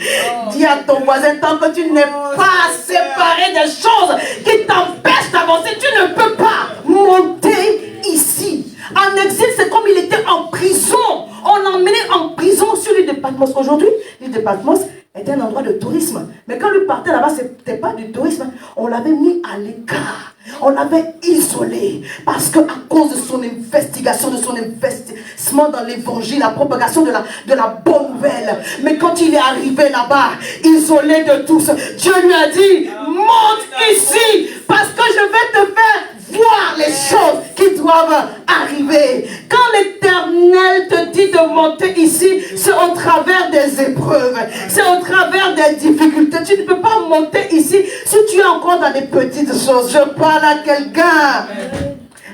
Speaker 1: Dis à ton voisin, tant que tu n'es pas séparé des choses qui t'empêchent d'avancer, tu ne peux pas monter ici. En exil, c'est comme il était en prison. On l'emmenait en prison sur l'île de Patmos. Aujourd'hui, l'île de Patmos était un endroit de tourisme. Mais quand lui partait là-bas, ce n'était pas du tourisme. On l'avait mis à l'écart. On l'avait isolé. Parce qu'à cause de son investigation, de son investissement dans l'évangile, la propagation de la bonne nouvelle. Mais quand il est arrivé là-bas, isolé de tous, Dieu lui a dit, monte ici, parce que je vais te faire voir les choses qui doivent arriver. Quand l'Éternel te dit dit de monter ici, c'est au travers des épreuves, c'est au travers des difficultés. Tu ne peux pas monter ici si tu es encore dans des petites choses. Je parle à quelqu'un.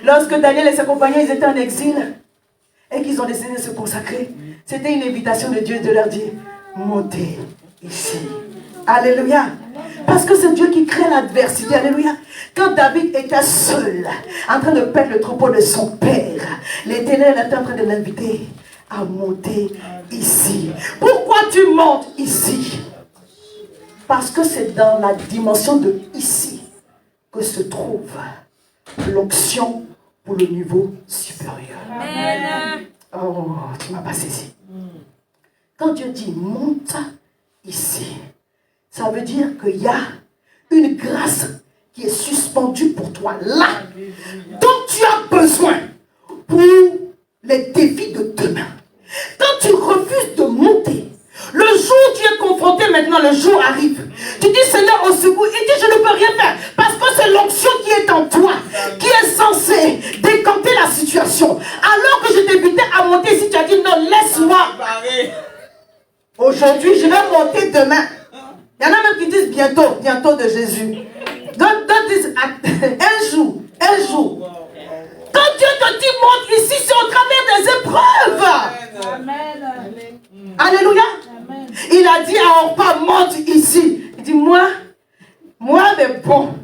Speaker 1: Lorsque Daniel et ses compagnons, ils étaient en exil et qu'ils ont décidé de se consacrer, c'était une invitation de Dieu de leur dire, montez ici. Alléluia. Parce que c'est Dieu qui crée l'adversité. Alléluia. Quand David était seul, en train de perdre le troupeau de son père, l'Éternel était en train de l'inviter à monter ici. Pourquoi tu montes ici? Parce que c'est dans la dimension de ici que se trouve l'onction pour le niveau supérieur. Amen. Oh, tu ne m'as pas saisi. Quand Dieu dit monte ici, ça veut dire qu'il y a une grâce qui est suspendue pour toi là, dont tu as besoin pour les défis de demain. Quand tu refuses de monter, le jour où tu es confronté maintenant, le jour arrive. Tu dis Seigneur au secours, il dit je ne peux rien faire parce que c'est l'onction qui est en toi, qui est censée décanter la situation. Alors que je t'invitais à monter ici, tu as dit non, laisse-moi. Aujourd'hui, je vais monter demain. Il y en a même qui disent bientôt de Jésus. D'autres disent un jour. Quand Dieu te dit monte ici, c'est au travers des épreuves. Amen. Alléluia. Amen. Il a dit à Orpa, monte ici. Il dit moi, mais bon,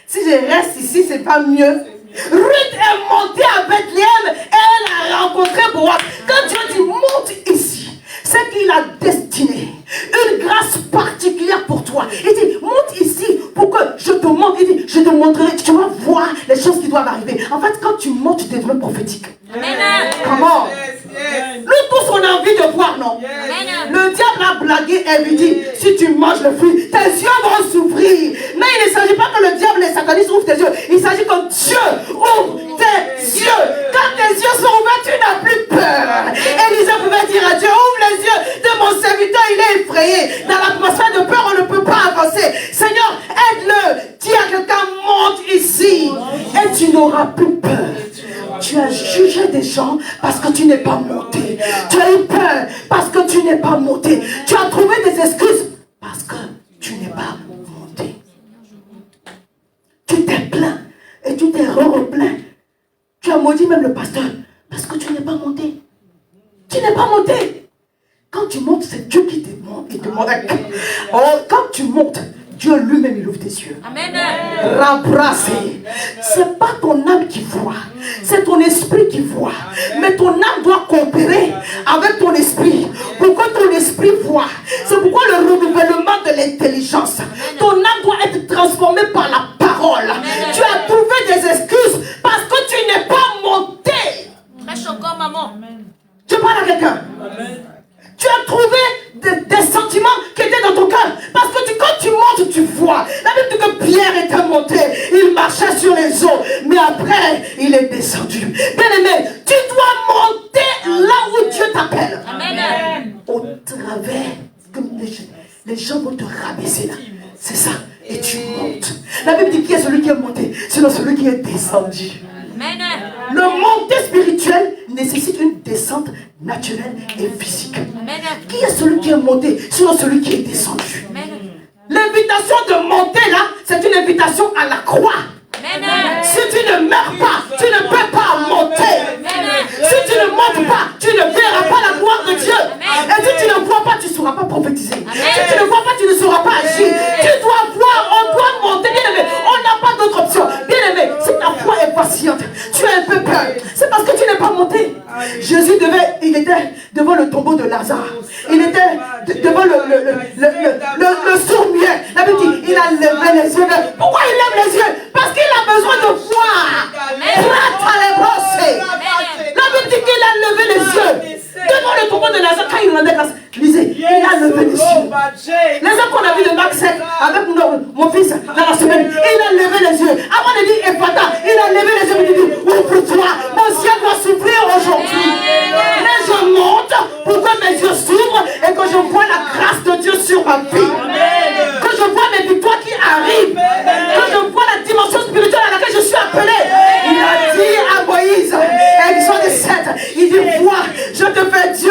Speaker 1: si je reste ici, c'est pas mieux. Ruth est montée à Bethléem et elle a rencontré Boaz. Quand Dieu dit monte ici, c'est qu'il a destiné une grâce particulière pour toi. Il dit, monte ici pour que je te montre. Il dit, je te montrerai, tu vas voir les choses qui doivent arriver. En fait, quand tu montes, tu deviens prophétique. Amen. Comment? Nous tous, on a envie de voir, non? Le diable a blagué et lui dit, si tu manges le fruit, tes yeux vont s'ouvrir. Mais il ne s'agit pas que le diable, les satanistes ouvrent tes yeux. Il s'agit que Dieu ouvre tes yeux. Quand tes yeux sont ouverts, tu n'as plus peur. Élisée pouvait dire à Dieu, ouvre les yeux de mon serviteur, il est effrayé. Dans l'atmosphère de peur, on ne peut pas avancer. Seigneur, aide-le. Dis à quelqu'un, monte ici. Et tu n'auras plus peur. Tu as jugé des gens parce que tu n'es pas monté. Tu as eu peur parce que tu n'es pas monté. Tu as trouvé des excuses parce que tu n'es pas monté. Tu t'es plaint et tu t'es replaint. Tu as maudit même le pasteur parce que tu n'es pas monté. Tu n'es pas monté. Quand tu montes, c'est Dieu qui te monte. Il te montre. Oh, quand tu montes, Dieu lui-même, il ouvre tes yeux. Amen. Rembrasser. C'est pas ton âme qui voit. C'est ton esprit qui voit. Mais ton âme doit coopérer avec ton esprit pour que ton esprit voit. C'est pourquoi le renouvellement de l'intelligence. Ton âme doit être transformée par la parole. Amen. Tu as trouvé des excuses parce que tu n'es pas monté. Très choquant, maman. Tu parles à quelqu'un. Amen. Tu as trouvé des sentiments qui étaient dans ton cœur. Parce que quand tu montes, tu vois. La Bible dit que Pierre était monté. Il marchait sur les eaux. Mais après, il est descendu. Bien-aimé, tu dois monter là où Dieu t'appelle. Amen. Au travers, comme les gens vont te rabaisser là. C'est ça. Et tu montes. La Bible dit qui est celui qui est monté? Sinon celui qui est descendu. Amen. Le monter spirituel nécessite une descente naturelle et physique. Amen. Qui est celui qui est monté? Sinon celui qui est descendu. L'invitation de monter là, c'est une invitation à la croix. Amen. Si tu ne meurs pas, tu ne peux pas monter. Amen. Si tu ne montes pas, tu ne verras pas la gloire de Dieu. Amen. Et si tu ne vois pas, tu ne sauras pas prophétiser. Amen. Si tu ne vois pas, tu ne sauras pas agir. Amen. Tu dois voir, on doit monter. Bien aimé, on n'a pas d'autre option. Bien aimé, si ta foi est patiente, tu as un peu peur. C'est parce que tu n'es pas monté. Jésus il était devant le tombeau de Lazare. Il était devant le sourd-muet. La Bible dit, il a levé les yeux. Pourquoi il lève les yeux? Parce qu'il a besoin de voir. La Bible dit qu'il a levé les yeux. Devant le tombeau de Lazare, quand il rendait grâce, lisez, il a levé les yeux. Les hommes qu'on a vu de Marc 7 avec mon fils dans la semaine, il a levé les yeux. Avant de dire Ephata, il a levé les yeux et dit, ouvre-toi, mon ciel doit s'ouvrir aujourd'hui. Mais je monte pour que mes yeux s'ouvrent et que je vois la grâce de Dieu sur ma vie. Que je vois mes victoires qui arrivent. Que je vois la dimension spirituelle à laquelle je suis appelé. Il a dit à Moïse, Exode 7, il dit, vois, je te fais Dieu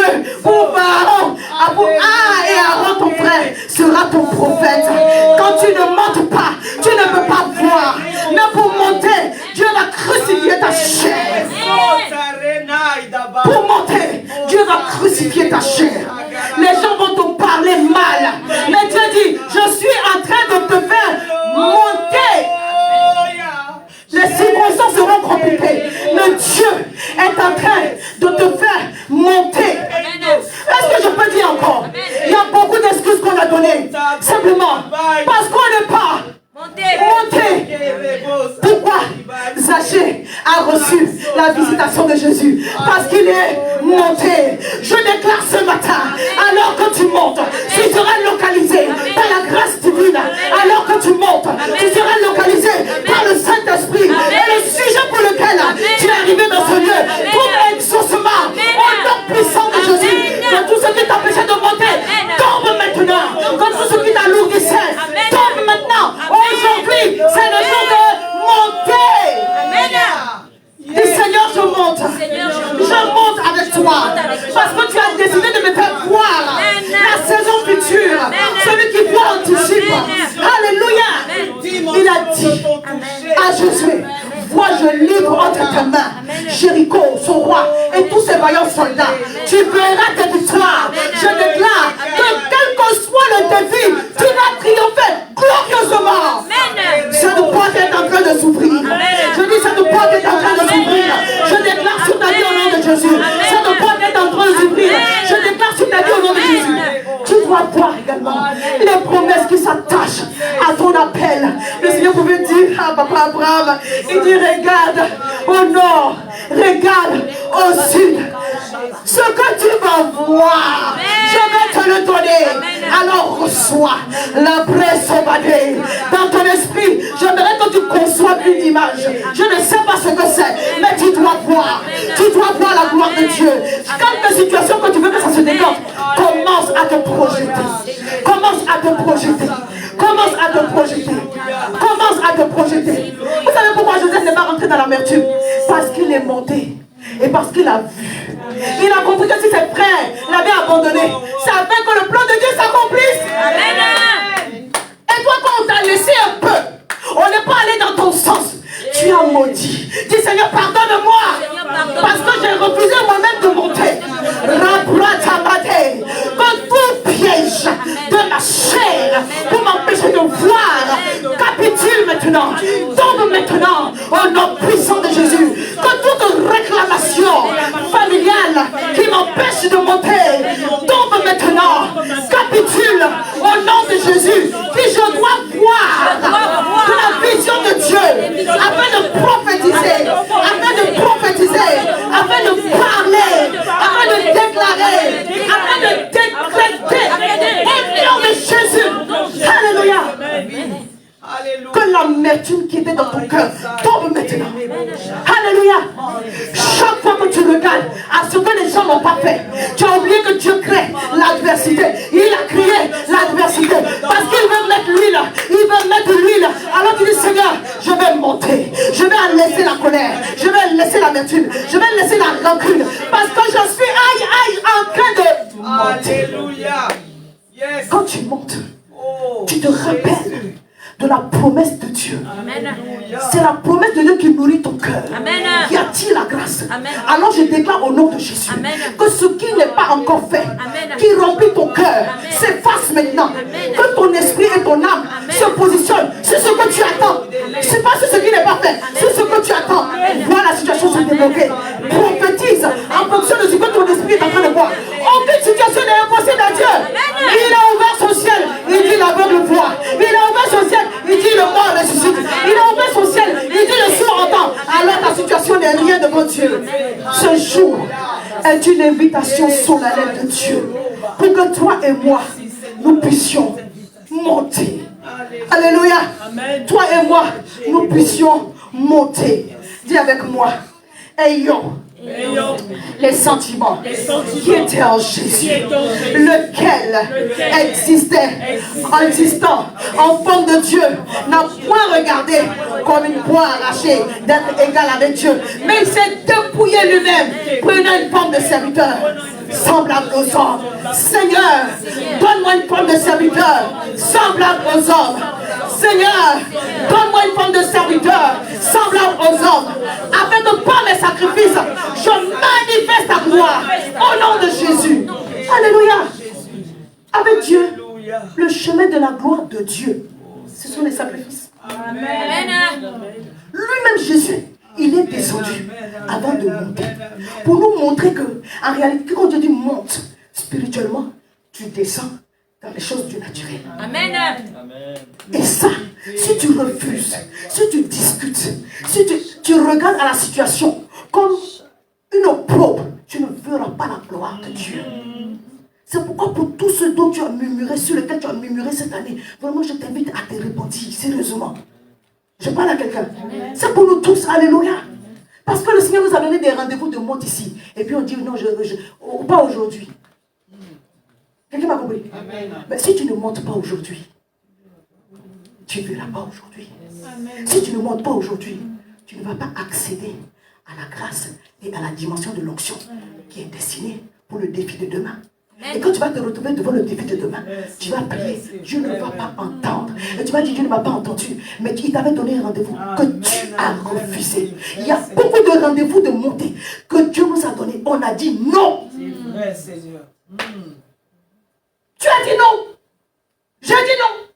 Speaker 1: maisons seront compliquées. Mais Dieu est en train de te faire monter. Est-ce que je peux dire encore? Il y a beaucoup d'excuses qu'on a données. Simplement parce qu'on n'est pas monté. Pourquoi Zachée a reçu la visitation de Jésus? Parce qu'il est monté. Je déclare ce matin, alors que tu montes, tu seras localisé par la grâce divine. Alors que tu montes, tu seras localisé par le Saint-Esprit. Et le sujet pour lequel tu es arrivé dans ce lieu, tout exaucement, au nom puissant de Jésus, que tout ce qui t'empêchait de monter, tombe maintenant. Que tout ce qui t'alourdissait, tombe maintenant. Aujourd'hui, c'est le jour de monter. Dis Seigneur, je monte. Je monte avec toi. Parce que tu as décidé de me faire voir la saison future. Celui qui voit anticipe. Alléluia. Il a dit à Josué, vois, je livre entre tes mains Jéricho, son roi, et tous ses vaillants soldats. Tu verras tes victoires. Je déclare que quel que soit le défi, tu vas triompher glorieusement. C'est de quoi tu es en train de souffrir. Je dis, c'est de quoi tu es en train de souffrir. Je déclare sur ta vie au nom de Jésus. C'est de quoi tu es en train de souffrir. Je déclare sur ta vie au nom de Jésus. Tu dois voir également les promesses qui s'attachent à ton appel. Le Seigneur pouvait dire à Papa Abraham, il dit, regarde au nord, regarde au sud. Ce que tu vas voir, je vais te le donner. Alors reçois la presse obadée. Dans ton esprit, j'aimerais que tu conçoives une image. Je ne sais pas ce que c'est, mais tu dois voir. Tu dois voir la gloire de Dieu. Quelque situation que tu veux que ça se décante, commence à te projeter. Commence à te projeter. Commence à te projeter. Commence à te projeter. Vous savez pourquoi Joseph n'est pas rentré dans l'amertume? Parce qu'il est monté. Et parce qu'il a vu. Il a compris que si ses frères l'avaient abandonné, ça a fait que le plan de Dieu s'accomplisse. Amen. Et toi, quand on t'a laissé un peu, on n'est pas allé dans ton sens. Tu as maudit. Dis Seigneur, pardonne-moi. Parce que j'ai refusé moi-même de monter. Que tout piège de ma chair pour m'empêcher de voir capitule maintenant. Tombe maintenant au nom puissant de Jésus. Que toute réclamation familiale qui m'empêche de monter tombe maintenant. Capitule au nom de Jésus. Si je dois voir de la vision de Dieu afin de prophétiser, afin de prophétiser, afin de parler, afin de déclarer, afin de décréter au nom de Jésus. Alléluia. Que l'amertume qui était dans ton cœur tombe maintenant. Alléluia. Chaque fois que tu regardes à ce que les gens n'ont pas fait, tu as oublié que Dieu crée l'adversité. Il a créé l'adversité parce qu'il veut mettre l'huile. Il veut mettre l'huile. Alors tu dis Seigneur, je vais monter. Je vais laisser la colère. Je vais laisser l'amertume. Je vais laisser la rancune. Parce que je suis en train de monter.
Speaker 3: Alléluia. Yes.
Speaker 1: Quand tu montes, tu te rappelles de la promesse de Dieu. C'est la promesse de Dieu qui nourrit ton cœur, qui attire la grâce. Amen. Alors je déclare au nom de Jésus que ce qui n'est pas encore fait, qui remplit ton cœur, s'efface maintenant. Que ton esprit et ton âme se positionnent sur ce que tu attends. C'est pas sur ce qui n'est pas fait, sur ce que tu attends. Vois la situation se débloquer. Prophétise en fonction de ce que ton esprit est en train de voir. Aucune situation n'est impossible à Dieu. Il a ouvert son ciel, il dit l'aveugle voit. Il a ouvert son ciel, il dit le mort ressuscite. Il a ouvert son ciel, il dit le sourd entend. Alors ta situation n'est rien devant Dieu. Ce jour est une invitation solennelle de Dieu pour que toi et moi, nous puissions monter. Alléluia. Toi et moi, nous puissions monter. Dis avec moi, ayons les sentiments qui étaient en Jésus, lequel existant en forme de Dieu, n'a point regardé comme une proie arrachée d'être égal avec Dieu, mais il s'est dépouillé lui-même, prenant une forme de serviteur semblable aux hommes. Seigneur, donne-moi une forme de serviteur semblable aux hommes. Seigneur, donne-moi une forme de serviteur semblable aux hommes, afin que par mes sacrifices, je manifeste ta gloire au nom de Jésus. Alléluia. Avec Dieu, le chemin de la gloire de Dieu, ce sont les sacrifices. Amen. Lui-même Jésus, avant de monter. Pour nous montrer que, en réalité, quand Dieu dit monte spirituellement, tu descends dans les choses du naturel.
Speaker 2: Amen.
Speaker 1: Et ça, si tu refuses, si tu discutes, si tu regardes à la situation comme une opprobre, tu ne verras pas la gloire de Dieu. C'est pourquoi pour tout ce dont tu as murmuré, sur lequel tu as murmuré cette année, vraiment je t'invite à te repentir, sérieusement. Je parle à quelqu'un. C'est pour nous tous, alléluia. Parce que le Seigneur nous a donné des rendez-vous de monte ici. Et puis on dit non, pas aujourd'hui. Quelqu'un m'a compris? Amen. Mais si tu ne montes pas aujourd'hui, tu ne verras pas aujourd'hui. Si tu ne montes pas aujourd'hui, tu ne vas pas accéder à la grâce et à la dimension de l'onction qui est destinée pour le défi de demain. Et quand tu vas te retrouver devant le défi de demain, tu vas prier, Dieu ne va pas entendre. Et tu vas dire, Dieu ne m'a pas entendu. Mais il t'avait donné un rendez-vous que tu as refusé. Il y a beaucoup de rendez-vous de montée que Dieu nous a donné. On a dit non.
Speaker 3: C'est vrai, Seigneur.
Speaker 1: Tu as dit non. J'ai dit non.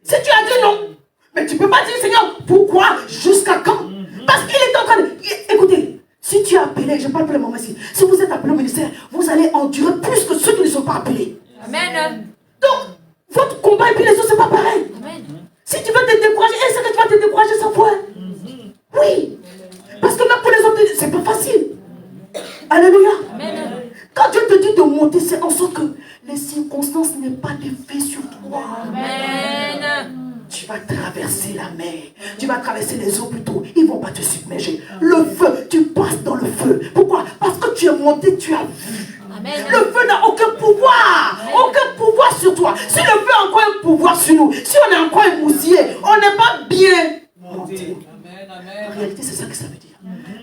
Speaker 1: Si tu as dit non, mais tu ne peux pas dire, Seigneur, pourquoi, jusqu'à quand? Parce qu'il est en train de... Écoutez, si tu es appelé, je parle pour le moment ici, si vous êtes appelé au ministère, vous allez endurer plus que ceux qui ne sont pas appelés.
Speaker 2: Amen.
Speaker 1: Donc, votre combat et puis les autres, ce n'est pas pareil.
Speaker 2: Amen.
Speaker 1: Si tu veux te décourager, est-ce que tu vas te décourager sans foi? Oui. Parce que même pour les autres, c'est pas facile. Alléluia.
Speaker 2: Amen.
Speaker 1: Quand Dieu te dit de monter, c'est en sorte que les circonstances n'aient pas d'effet sur toi.
Speaker 2: Amen.
Speaker 1: Tu vas traverser la mer. Tu vas traverser les eaux plutôt. Ils ne vont pas te submerger. Le feu, tu passes dans le feu. Pourquoi? Parce que tu es monté, tu as vu.
Speaker 2: Amen.
Speaker 1: Le feu n'a aucun pouvoir. Aucun pouvoir sur toi. Si le feu a encore un pouvoir sur nous, si on est encore émoustillé, on n'est pas bien monté. En réalité, c'est ça que ça veut dire.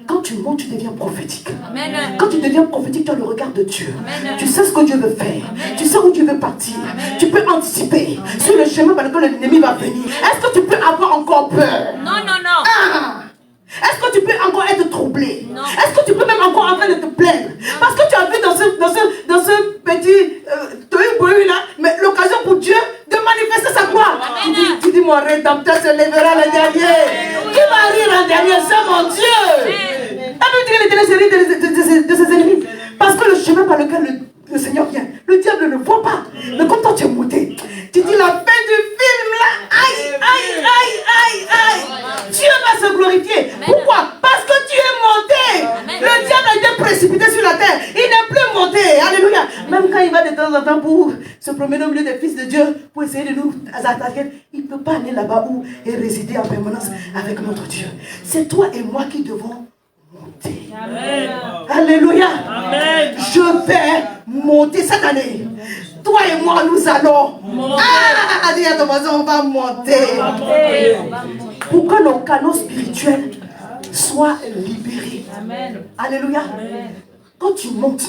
Speaker 1: Quand tu montes, tu deviens prophétique.
Speaker 2: Amen.
Speaker 1: Quand tu deviens prophétique, tu as le regard de Dieu.
Speaker 2: Amen.
Speaker 1: Tu sais ce que Dieu veut faire.
Speaker 2: Amen.
Speaker 1: Tu sais où Dieu veut partir.
Speaker 2: Amen.
Speaker 1: Tu peux anticiper sur le chemin par lequel l'ennemi va venir. Est-ce que tu peux avoir encore peur?
Speaker 2: Non, non, non.
Speaker 1: Ah! Est-ce que tu peux encore être troublé?
Speaker 2: Non.
Speaker 1: Est-ce que tu peux même encore en train de te plaindre? Parce que tu as vu dans ce petit tohu-bohu là, mais l'occasion pour Dieu de manifester sa gloire. Tu dis, mon rédempteur se lèvera le dernier. Qui va rire en dernier? C'est mon Dieu. Elle veut dire l'éternel de ses ennemis. Parce que le chemin par lequel le Seigneur vient, le diable ne voit pas. Mais comme toi tu es monté, tu dis la fin du film là, aïe, aïe, aïe, aïe, aïe. Dieu va se glorifier. Pourquoi? Parce que tu es monté. Le diable a été précipité sur la terre. Il n'est plus monté. Alléluia. Même quand il va de temps en temps pour se promener au milieu des fils de Dieu, pour essayer de nous attaquer, il ne peut pas aller là-bas et résider en permanence avec notre Dieu. C'est toi et moi qui devons monter.
Speaker 3: Amen.
Speaker 1: Alléluia.
Speaker 3: Amen.
Speaker 1: Je vais monter cette année. Toi et moi, nous allons monter. Dis à ton voisin, on va monter. Pour que nos canaux spirituels soient libérés.
Speaker 2: Amen.
Speaker 1: Alléluia.
Speaker 2: Amen.
Speaker 1: Quand tu montes,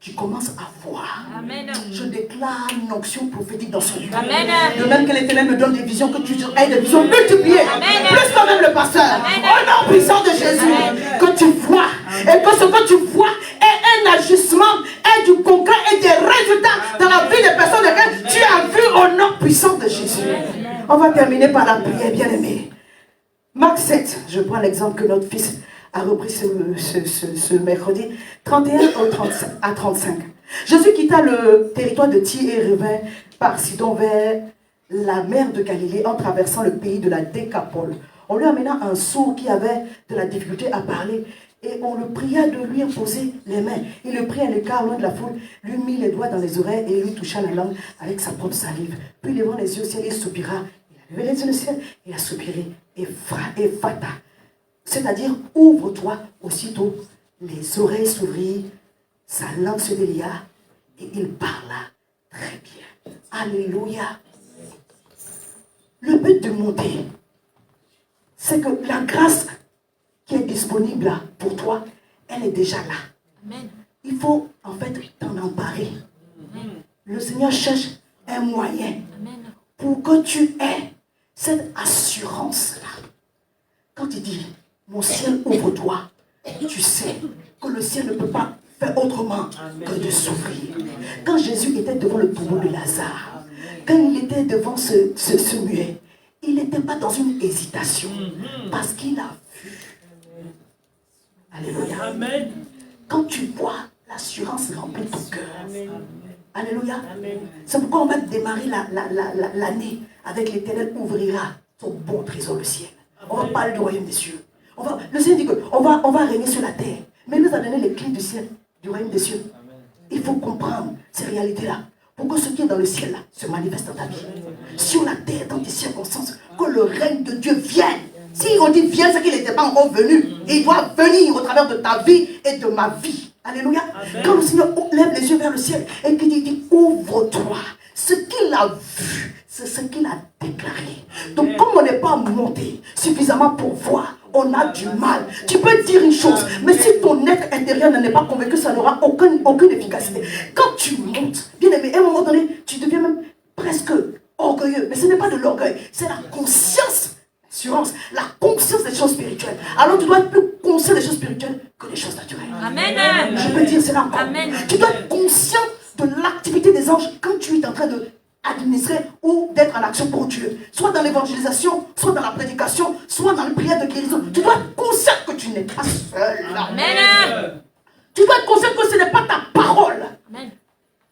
Speaker 1: tu commences à voir.
Speaker 2: Amen.
Speaker 1: Je déclare une onction prophétique dans ce lieu.
Speaker 2: Amen.
Speaker 1: De même que l'Éternel me donne des visions, que tu aies des visions multipliées.
Speaker 2: Amen.
Speaker 1: Plus que même le pasteur.
Speaker 2: Amen.
Speaker 1: Au nom puissant de Jésus.
Speaker 2: Amen.
Speaker 1: Que tu vois. Et que ce que tu vois est un ajustement, est du concret et des résultats dans la vie des personnes lesquelles tu as vu au nom puissant de Jésus. On va terminer par la prière, bien-aimée. Marc 7, je prends l'exemple que notre fils a repris ce mercredi, 31 à 35. Jésus quitta le territoire de Tyr et revint par Sidon vers la mer de Galilée en traversant le pays de la Décapole. On lui amena un sourd qui avait de la difficulté à parler et on le pria de lui imposer les mains. Il le prit à l'écart loin de la foule, lui mit les doigts dans les oreilles et lui toucha la langue avec sa propre salive. Puis levant les yeux au ciel, il soupira. Il a levé les yeux au ciel et a soupiré et fata. C'est-à-dire, ouvre-toi aussitôt. Les oreilles s'ouvrirent, sa langue se délia et il parla très bien. Alléluia. Le but de monter, c'est que la grâce qui est disponible là pour toi, elle est déjà là.
Speaker 2: Amen.
Speaker 1: Il faut en fait t'en emparer.
Speaker 2: Amen.
Speaker 1: Le Seigneur cherche un moyen
Speaker 2: Amen.
Speaker 1: pour que tu aies cette assurance-là. Quand il dit, mon ciel ouvre-toi, tu sais que le ciel ne peut pas faire autrement que de s'ouvrir. Quand Jésus était devant le tombeau de Lazare, quand il était devant ce muet, il n'était pas dans une hésitation parce qu'il a vu. Alléluia.
Speaker 3: Amen.
Speaker 1: Quand tu vois l'assurance remplir ton cœur. Alléluia. C'est pourquoi on va démarrer l'année avec l'Éternel ouvrira ton bon trésor le ciel. On va parler du royaume des cieux. Le Seigneur dit qu'on va régner sur la terre. Mais il nous a donné les clés du ciel, du royaume des cieux. Il faut comprendre ces réalités-là. Pour que ce qui est dans le ciel là, se manifeste dans ta vie. Sur la terre, dans tes circonstances, que le règne de Dieu vienne. Si on dit viens, c'est qu'il n'était pas encore venu. Il doit venir au travers de ta vie et de ma vie. Alléluia. Amen. Quand le Seigneur lève les yeux vers le ciel et qu'il dit ouvre-toi. Ce qu'il a vu, c'est ce qu'il a déclaré. Donc comme on n'est pas monté suffisamment pour voir, on a du mal. Tu peux dire une chose, mais si ton être intérieur n'en est pas convaincu, ça n'aura aucune efficacité. Quand tu montes, bien aimé, à un moment donné, tu deviens même presque orgueilleux. Mais ce n'est pas de l'orgueil, c'est la conscience. La conscience des choses spirituelles. Alors tu dois être plus conscient des choses spirituelles que des choses naturelles.
Speaker 2: Amen.
Speaker 1: Je peux dire cela encore.
Speaker 2: Amen.
Speaker 1: Tu dois être conscient de l'activité des anges quand tu es en train d'administrer ou d'être en action pour Dieu. Soit dans l'évangélisation, soit dans la prédication, soit dans les prières de guérison. Tu dois être conscient que tu n'es pas seul.
Speaker 2: Amen.
Speaker 1: Tu dois être conscient que ce n'est pas ta parole.
Speaker 2: Amen.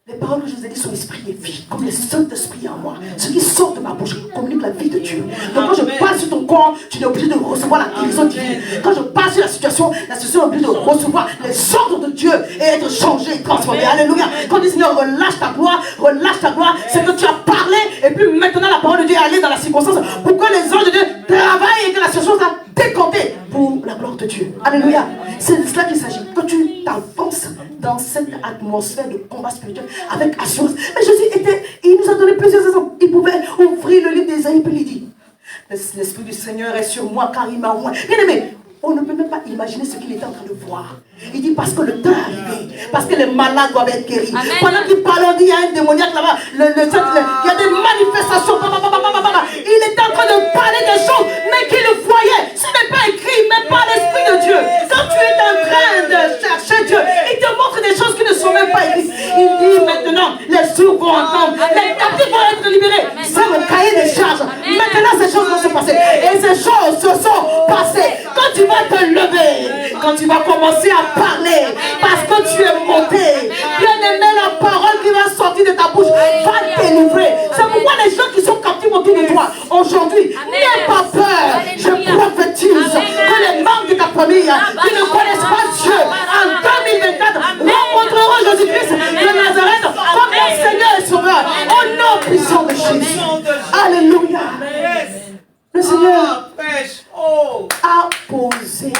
Speaker 1: Les paroles que je vous ai dit sont esprit et vie, comme le Saint-Esprit en moi. Ce qui sort de ma bouche communique la vie de Dieu. Donc quand je parle sur ton corps, tu n'es obligé de recevoir la guérison divine. Quand je parle sur la situation est obligée de recevoir les ordres de Dieu et être changé et transformé. Alléluia. Quand le Seigneur relâche ta gloire, c'est que tu as parlé et puis maintenant la parole de Dieu est allée dans la circonstance pour que les anges de Dieu travaillent et que la situation soit décomptée pour la gloire de Dieu. Alléluia. C'est de cela qu'il s'agit. Que tu t'avances dans cette atmosphère de combat spirituel avec assurance. Mais Jésus il nous a donné plusieurs exemples. Il pouvait ouvrir le livre d'Ésaïe et il dit l'Esprit du Seigneur est sur moi car il m'a oint. Bien aimé, on ne peut même pas imaginer ce qu'il était en train de voir. Il dit parce que le temps est arrivé, parce que les malades doivent être guéris. Amen. Pendant qu'il parlait, on dit il y a un démoniaque là-bas, il y a des manifestations. Il était en train de parler des choses, mais qu'il le voyait. Ce n'est pas écrit, mais par l'Esprit de Dieu. Quand tu es en train de chercher Dieu, il te montre des choses qui ne sont même pas écrites. Il dit maintenant, les sourds vont entendre, les captifs vont être libérés. C'est le cahier des charges. Maintenant, ces choses vont se passer. Et ces choses se sont passées. Quand tu vas te lever, quand tu vas commencer à parler, parce que tu es monté, bien aimé, la parole qui va sortir de ta bouche va délivrer. C'est pourquoi les gens qui sont captifs autour de toi aujourd'hui, n'aie pas peur. Je prophétise que les membres de ta famille qui ne connaissent pas Dieu en 2024 rencontreront Jésus-Christ de Nazareth comme leur Seigneur et Sauveur au nom puissant de Jésus. Alléluia. Le Seigneur a posé.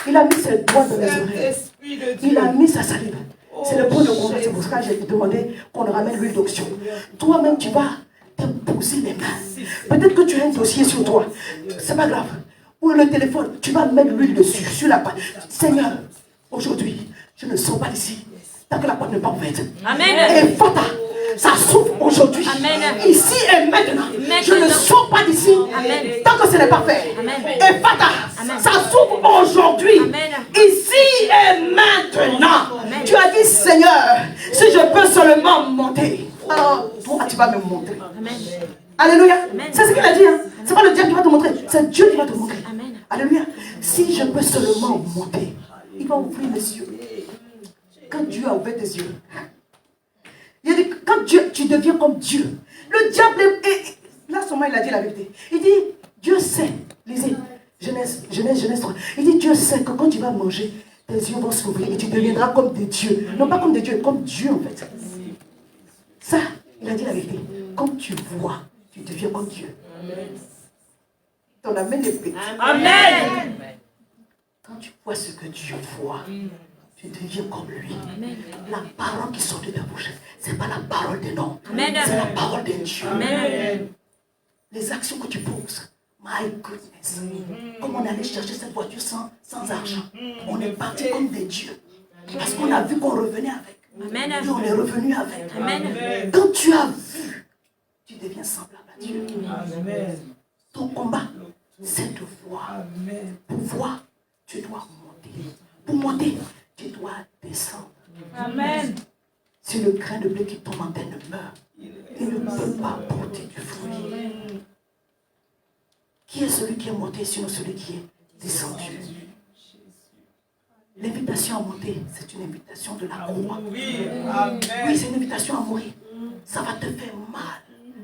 Speaker 1: Il a mis ses doigts dans les oreilles. Il a mis sa salive. C'est le point de contact. C'est pour ça que j'ai demandé qu'on ramène l'huile d'onction. Toi-même, tu vas te poser les mains. Peut-être que tu as un dossier sur toi. C'est pas grave. Ou le téléphone, tu vas mettre l'huile dessus, sur la pâte. Seigneur, aujourd'hui, je ne sors pas d'ici tant que la porte n'est pas ouverte.
Speaker 2: Amen.
Speaker 1: Et Fata, ça s'ouvre aujourd'hui. Ici et maintenant. Je ne sors pas d'ici tant que ce n'est pas fait.
Speaker 2: Amen.
Speaker 1: Et Fata, ça s'ouvre aujourd'hui. Ici et maintenant. Amen. Tu as dit, Seigneur, si je peux seulement monter, alors toi, tu vas me montrer. Amen. Alléluia. C'est ce qu'il a dit. Hein? Ce n'est pas le diable qui va te montrer, c'est Dieu qui va te montrer. Amen. Alléluia. Si je peux seulement monter, il va ouvrir les yeux. Quand Dieu a ouvert tes yeux, il a dit, quand Dieu, tu deviens comme Dieu. Le diable est... Là, seulement, il a dit la vérité. Il dit, Dieu sait, lisez, Genèse 3. Il dit, Dieu sait que quand tu vas manger, tes yeux vont s'ouvrir et tu deviendras comme des dieux. Non pas comme des dieux, comme Dieu en fait. Ça, il a dit la vérité. Quand tu vois, tu deviens comme Dieu. Ton amen est petit.
Speaker 2: Amen.
Speaker 1: Quand tu vois ce que Dieu voit, tu deviens comme lui. Amen. La parole qui sort de ta bouche, ce n'est pas la parole des noms. C'est la parole de Dieu. Amen. Les actions que tu poses, my goodness. Comme on allait chercher cette voiture sans argent, on est parti comme des dieux. Parce qu'on a vu qu'on revenait avec. Amen. Et on est revenu avec. Amen. Quand tu as vu, tu deviens semblable à Dieu. Amen. Ton combat, c'est de voir. Amen. Pour voir, tu dois monter. Pour monter, tu dois descendre. Amen. Si le grain de blé qui tombe en terre ne meurt, il ne peut pas porter du fruit. Amen. Qui est celui qui est monté, sinon celui qui est descendu? L'invitation à monter, c'est une invitation de la croix.
Speaker 3: Oui, amen.
Speaker 1: Oui, c'est une invitation à mourir. Ça va te faire mal.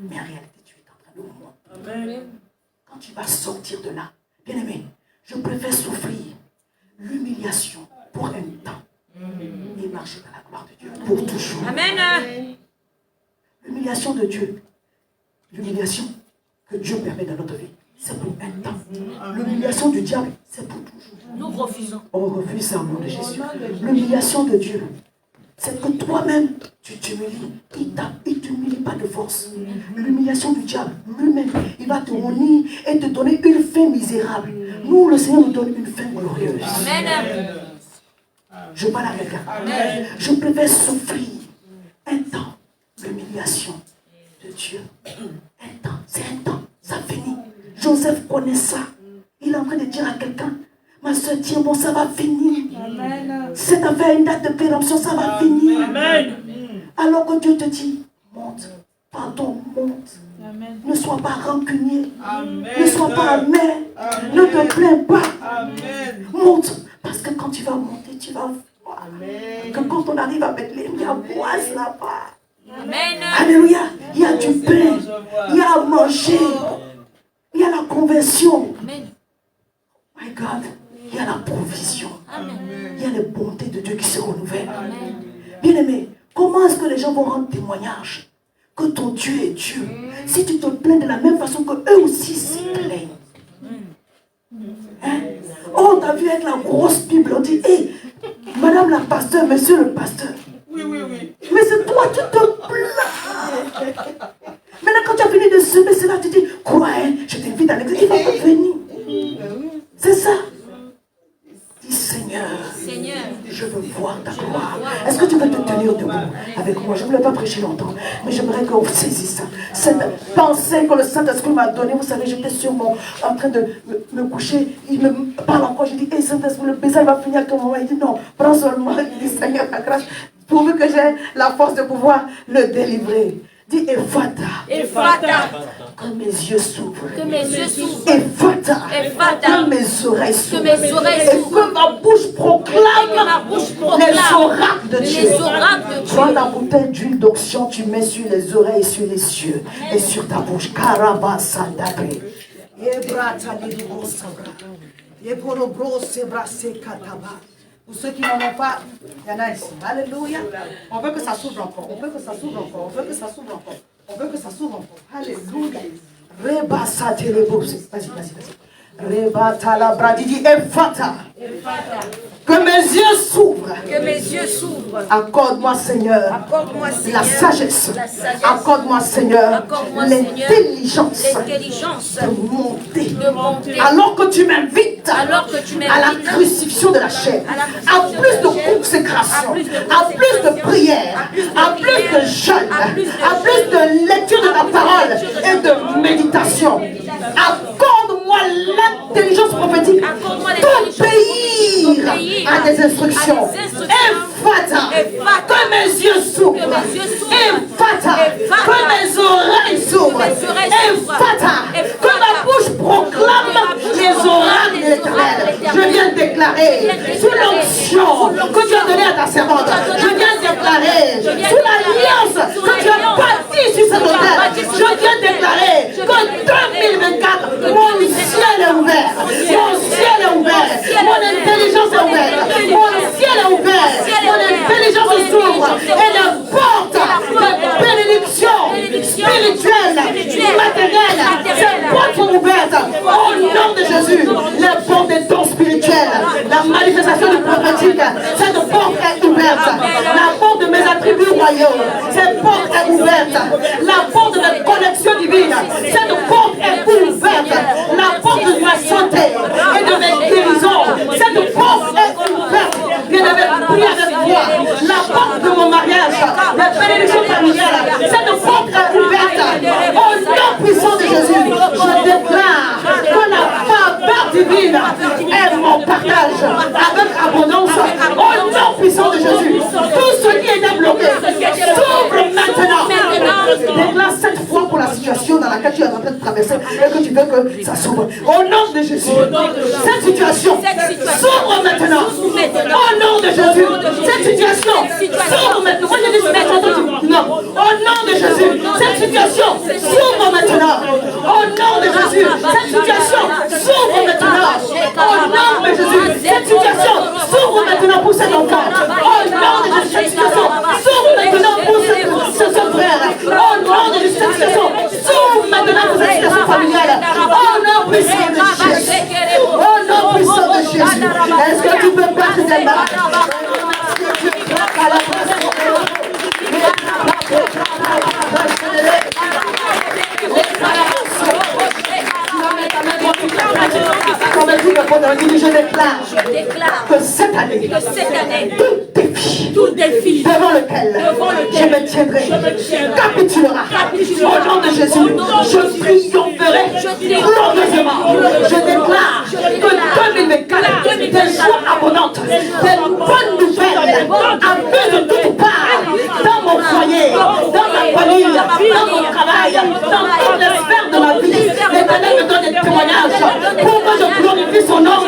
Speaker 1: Mais en réalité, tu es en train de mourir.
Speaker 3: Amen.
Speaker 1: Quand tu vas sortir de là, bien aimé, je préfère souffrir l'humiliation pour un temps et marcher dans la gloire de Dieu pour toujours.
Speaker 2: Amen.
Speaker 1: L'humiliation de Dieu, l'humiliation que Dieu permet dans notre vie, c'est pour un temps. L'humiliation du diable, c'est pour toujours.
Speaker 2: Nous refusons.
Speaker 1: On refuse ça au nom de Jésus. L'humiliation de Dieu, c'est que toi-même, tu t'humilies. Il ne t'humilie pas de force. L'humiliation du diable, lui-même, il va te honir et te donner une fin misérable. Nous, le Seigneur nous donne une fin glorieuse.
Speaker 2: Amen.
Speaker 1: Je parle à quelqu'un. Je préfère souffrir un temps l'humiliation de Dieu. Un temps, c'est un temps, ça finit. Joseph connaît ça. Il est en train de dire à quelqu'un, ma soeur, tiens bon, ça va finir. Cette affaire a une date de péremption, ça va finir.
Speaker 3: Amen.
Speaker 1: Alors que Dieu te dit, monte, pardon, monte.
Speaker 3: Amen.
Speaker 1: Ne sois pas rancunier.
Speaker 3: Amen.
Speaker 1: Ne sois pas amer. Ne te plains pas.
Speaker 3: Amen.
Speaker 1: Monte. Parce que quand tu vas monter, tu vas voir
Speaker 3: Amen.
Speaker 1: que quand on arrive à Bethléem, il y a boise là-bas.
Speaker 2: Amen.
Speaker 1: Alléluia. Il y a du pain. Il y a à manger. Il y a la conversion.
Speaker 2: Amen.
Speaker 1: My God. Il y a la provision.
Speaker 2: Amen.
Speaker 1: Il y a les bontés de Dieu qui se renouvellent.
Speaker 2: Amen.
Speaker 1: Bien-aimé, comment est-ce que les gens vont rendre témoignage que ton Dieu est Dieu si tu te plains de la même façon que eux aussi se plaignent? Hein? Oh, t'as vu avec la grosse Bible, on dit, hé, madame la pasteur, monsieur le pasteur.
Speaker 3: Oui, oui, oui.
Speaker 1: Mais c'est toi, tu te plains. Maintenant, quand tu as fini de semer cela, tu dis, quoi, hein, je t'invite à l'église, il va pas venir. C'est ça. Dis, Seigneur,
Speaker 2: Seigneur,
Speaker 1: je veux voir ta gloire. Est-ce que tu peux te tenir debout avec moi? Je ne voulais pas prêcher longtemps, mais j'aimerais que vous saisissez ça. Cette pensée que le Saint-Esprit m'a donnée, vous savez, j'étais en train de me coucher. Il me parle encore. Je dis, hé, Saint-Esprit, le baiser va finir à quel moment? Il dit, non, prends seulement. Il dit, Seigneur, ta grâce, pourvu que j'ai la force de pouvoir le délivrer. Dis, Ephata.
Speaker 2: Ephata.
Speaker 1: Que mes yeux s'ouvrent.
Speaker 2: Que mes yeux s'ouvrent.
Speaker 1: Ephata.
Speaker 2: Ephata.
Speaker 1: Que mes oreilles s'ouvrent.
Speaker 2: Que mes oreilles
Speaker 1: Et
Speaker 2: s'ouvrent.
Speaker 1: que ma bouche proclame,
Speaker 2: Et que ma bouche
Speaker 1: les
Speaker 2: proclame
Speaker 1: oracles de Dieu.
Speaker 2: les oracles de
Speaker 1: Prends
Speaker 2: Dieu.
Speaker 1: la bouteille d'huile d'onction, tu mets sur les oreilles, sur les cieux et sur ta bouche. Karabasandabé. Pour ceux qui n'en ont pas, il y en a ici. Alléluia. On veut que ça s'ouvre encore. On veut que ça s'ouvre encore. On veut que ça s'ouvre encore. On veut que ça s'ouvre encore. Alléluia. Vas-y, vas-y. Rebata la bradidi Ephata. Que mes yeux s'ouvrent.
Speaker 2: Que mes yeux s'ouvrent.
Speaker 1: Accorde-moi, Seigneur,
Speaker 2: Accorde-moi, Seigneur,
Speaker 1: la sagesse.
Speaker 2: la sagesse.
Speaker 1: Accorde-moi, Seigneur,
Speaker 2: Accorde-moi,
Speaker 1: l'intelligence
Speaker 2: l'intelligence
Speaker 1: de monter.
Speaker 2: de monter.
Speaker 1: Alors que tu m'invites
Speaker 2: Alors que tu
Speaker 1: à la
Speaker 2: m'invites
Speaker 1: crucifixion de la chair,
Speaker 2: à la
Speaker 1: à
Speaker 2: crucifixion
Speaker 1: plus
Speaker 2: de
Speaker 1: de
Speaker 2: la chair,
Speaker 1: consécration,
Speaker 2: à plus de
Speaker 1: à plus de
Speaker 2: consécration,
Speaker 1: prière, à plus de jeûne,
Speaker 2: à plus de
Speaker 1: à plus de lecture de
Speaker 2: à
Speaker 1: ta
Speaker 2: plus de
Speaker 1: parole
Speaker 2: lecture de
Speaker 1: et
Speaker 2: ta
Speaker 1: de méditation. Accorde-moi l'intelligence prophétique
Speaker 2: Accorde-moi l'intelligence
Speaker 1: d'obéir à des instructions. Ephata,
Speaker 2: Ephata.
Speaker 1: que mes yeux s'ouvrent.
Speaker 2: Que mes yeux s'ouvrent.
Speaker 1: Ephata,
Speaker 2: Ephata.
Speaker 1: que mes oreilles s'ouvrent.
Speaker 2: Que mes oreilles s'ouvrent.
Speaker 1: Ephata, que ma bouche proclame les oracles de l'Éternel. Je viens de déclarer, sous l'onction que tu as donnée à ta servante, je viens de déclarer, sous l'alliance que tu as bâtie sur cet autel, je viens de déclarer que 2024, mon ciel est ouvert. Mon ciel est ouvert. Mon intelligence est ouverte. Mon ciel est ouvert. Mon intelligence s'ouvre. Et les portes de bénédiction spirituelle, matérielle, ces portes sont ouvertes. Au nom de Jésus, les portes des dons spirituels, la manifestation du prophétique, cette porte est ouverte. La porte de mes attributs royaux, cette porte est ouverte. La porte de mes connexions divines, cette porte est ouverte. La porte de ma santé et de mes guérisons, cette porte est ouverte. Bien avec prier avec moi. La porte de mon mariage, la bénédiction familiale, cette porte est ouverte. Au nom puissant de Jésus, je déclare que la faveur divine est mon partage avec abondance. Au nom puissant de Jésus, tout ce qui est débloqué s'ouvre maintenant. Déclare cette fois pour la situation dans laquelle tu es en train de traverser et que tu veux que ça s'ouvre. Au nom de Jésus, cette situation s'ouvre maintenant. Au nom de Jésus. Cette situation s'ouvre maintenant. Moi, j'ai dit, non. Au nom de Jésus. Cette situation s'ouvre maintenant. Au nom de Jésus. Cette situation s'ouvre maintenant. Au nom de Jésus. Cette situation s'ouvre maintenant pour cet enfant. Au nom de Jésus. Cette situation s'ouvre maintenant pour ce frère. Au nom de Jésus. Cette situation s'ouvre maintenant pour cette situation familiale. Au nom puissant de Jésus. Au nom puissant de Jésus. Est-ce que tu peux battre tes mains? Est-ce que tu frappes à la place de je déclare que cette année, tout défi devant lequel je me tiendrai capitulera. Au nom de Jésus, je triompherai glorieusement. Je déclare que 2024, des joies abondantes, des bonnes nouvelles, à peu de toutes parts, dans mon foyer, dans ma famille, dans mon travail, dans toutes les sphères de ma vie. L'Éternel me donne des témoignages pour que je glorifie son nom.